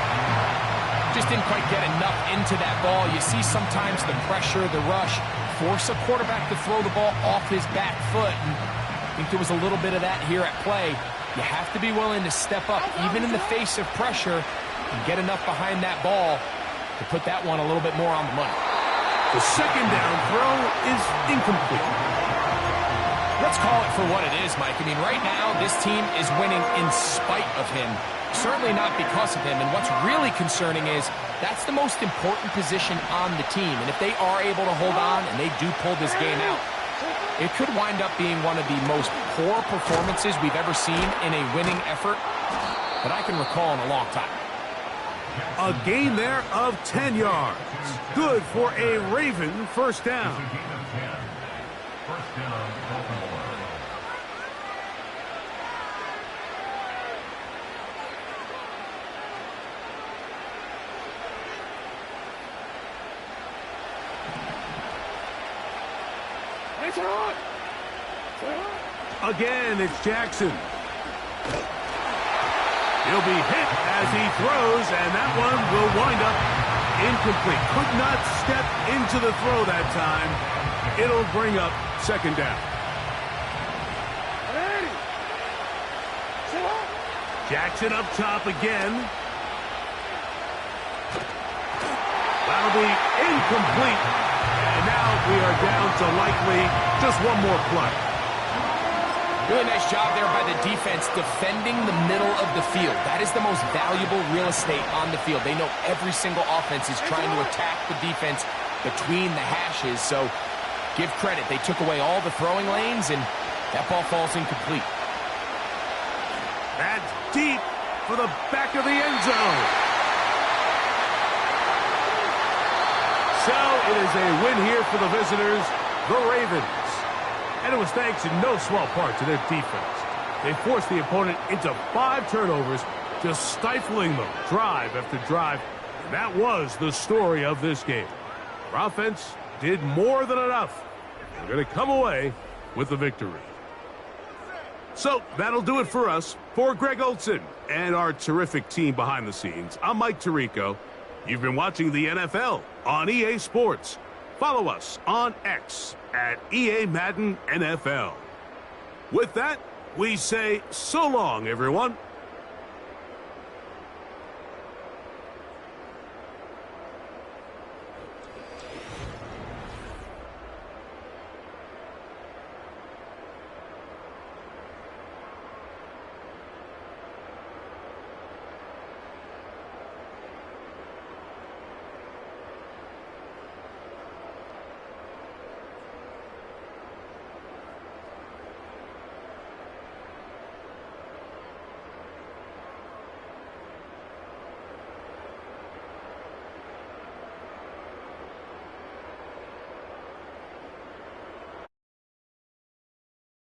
Just didn't quite get enough into that ball. You see sometimes the pressure, the rush, force a quarterback to throw the ball off his back foot. And I think there was a little bit of that here at play. You have to be willing to step up, even in the face of pressure, and get enough behind that ball to put that one a little bit more on the money. The 2nd down throw is incomplete. Let's call it for what it is, Mike. I mean, right now, this team is winning in spite of him. Certainly not because of him. And what's really concerning is that's the most important position on the team. And if they are able to hold on and they do pull this game out, it could wind up being one of the most poor performances we've ever seen in a winning effort that I can recall in a long time. A gain there of 10 yards. Good for a Raven 1st down. First down, Baltimore. Again, it's Jackson. He'll be hit as he throws, and that one will wind up incomplete. Could not step into the throw that time. It'll bring up 2nd down. Jackson up top again. That'll be incomplete. And now we are down to likely just one more play. Really nice job there by the defense defending the middle of the field. That is the most valuable real estate on the field. They know every single offense is trying to attack the defense between the hashes. So give credit. They took away all the throwing lanes, and that ball falls incomplete. That's deep for the back of the end zone. So it is a win here for the visitors, the Ravens. And it was thanks in no small part to their defense. They forced the opponent into 5 turnovers, just stifling them drive after drive. And that was the story of this game. Our offense did more than enough. They're going to come away with the victory. So that'll do it for us. For Greg Olson and our terrific team behind the scenes, I'm Mike Tirico. You've been watching the NFL on EA Sports. Follow us on X at EA Madden NFL. With that, we say so long, everyone.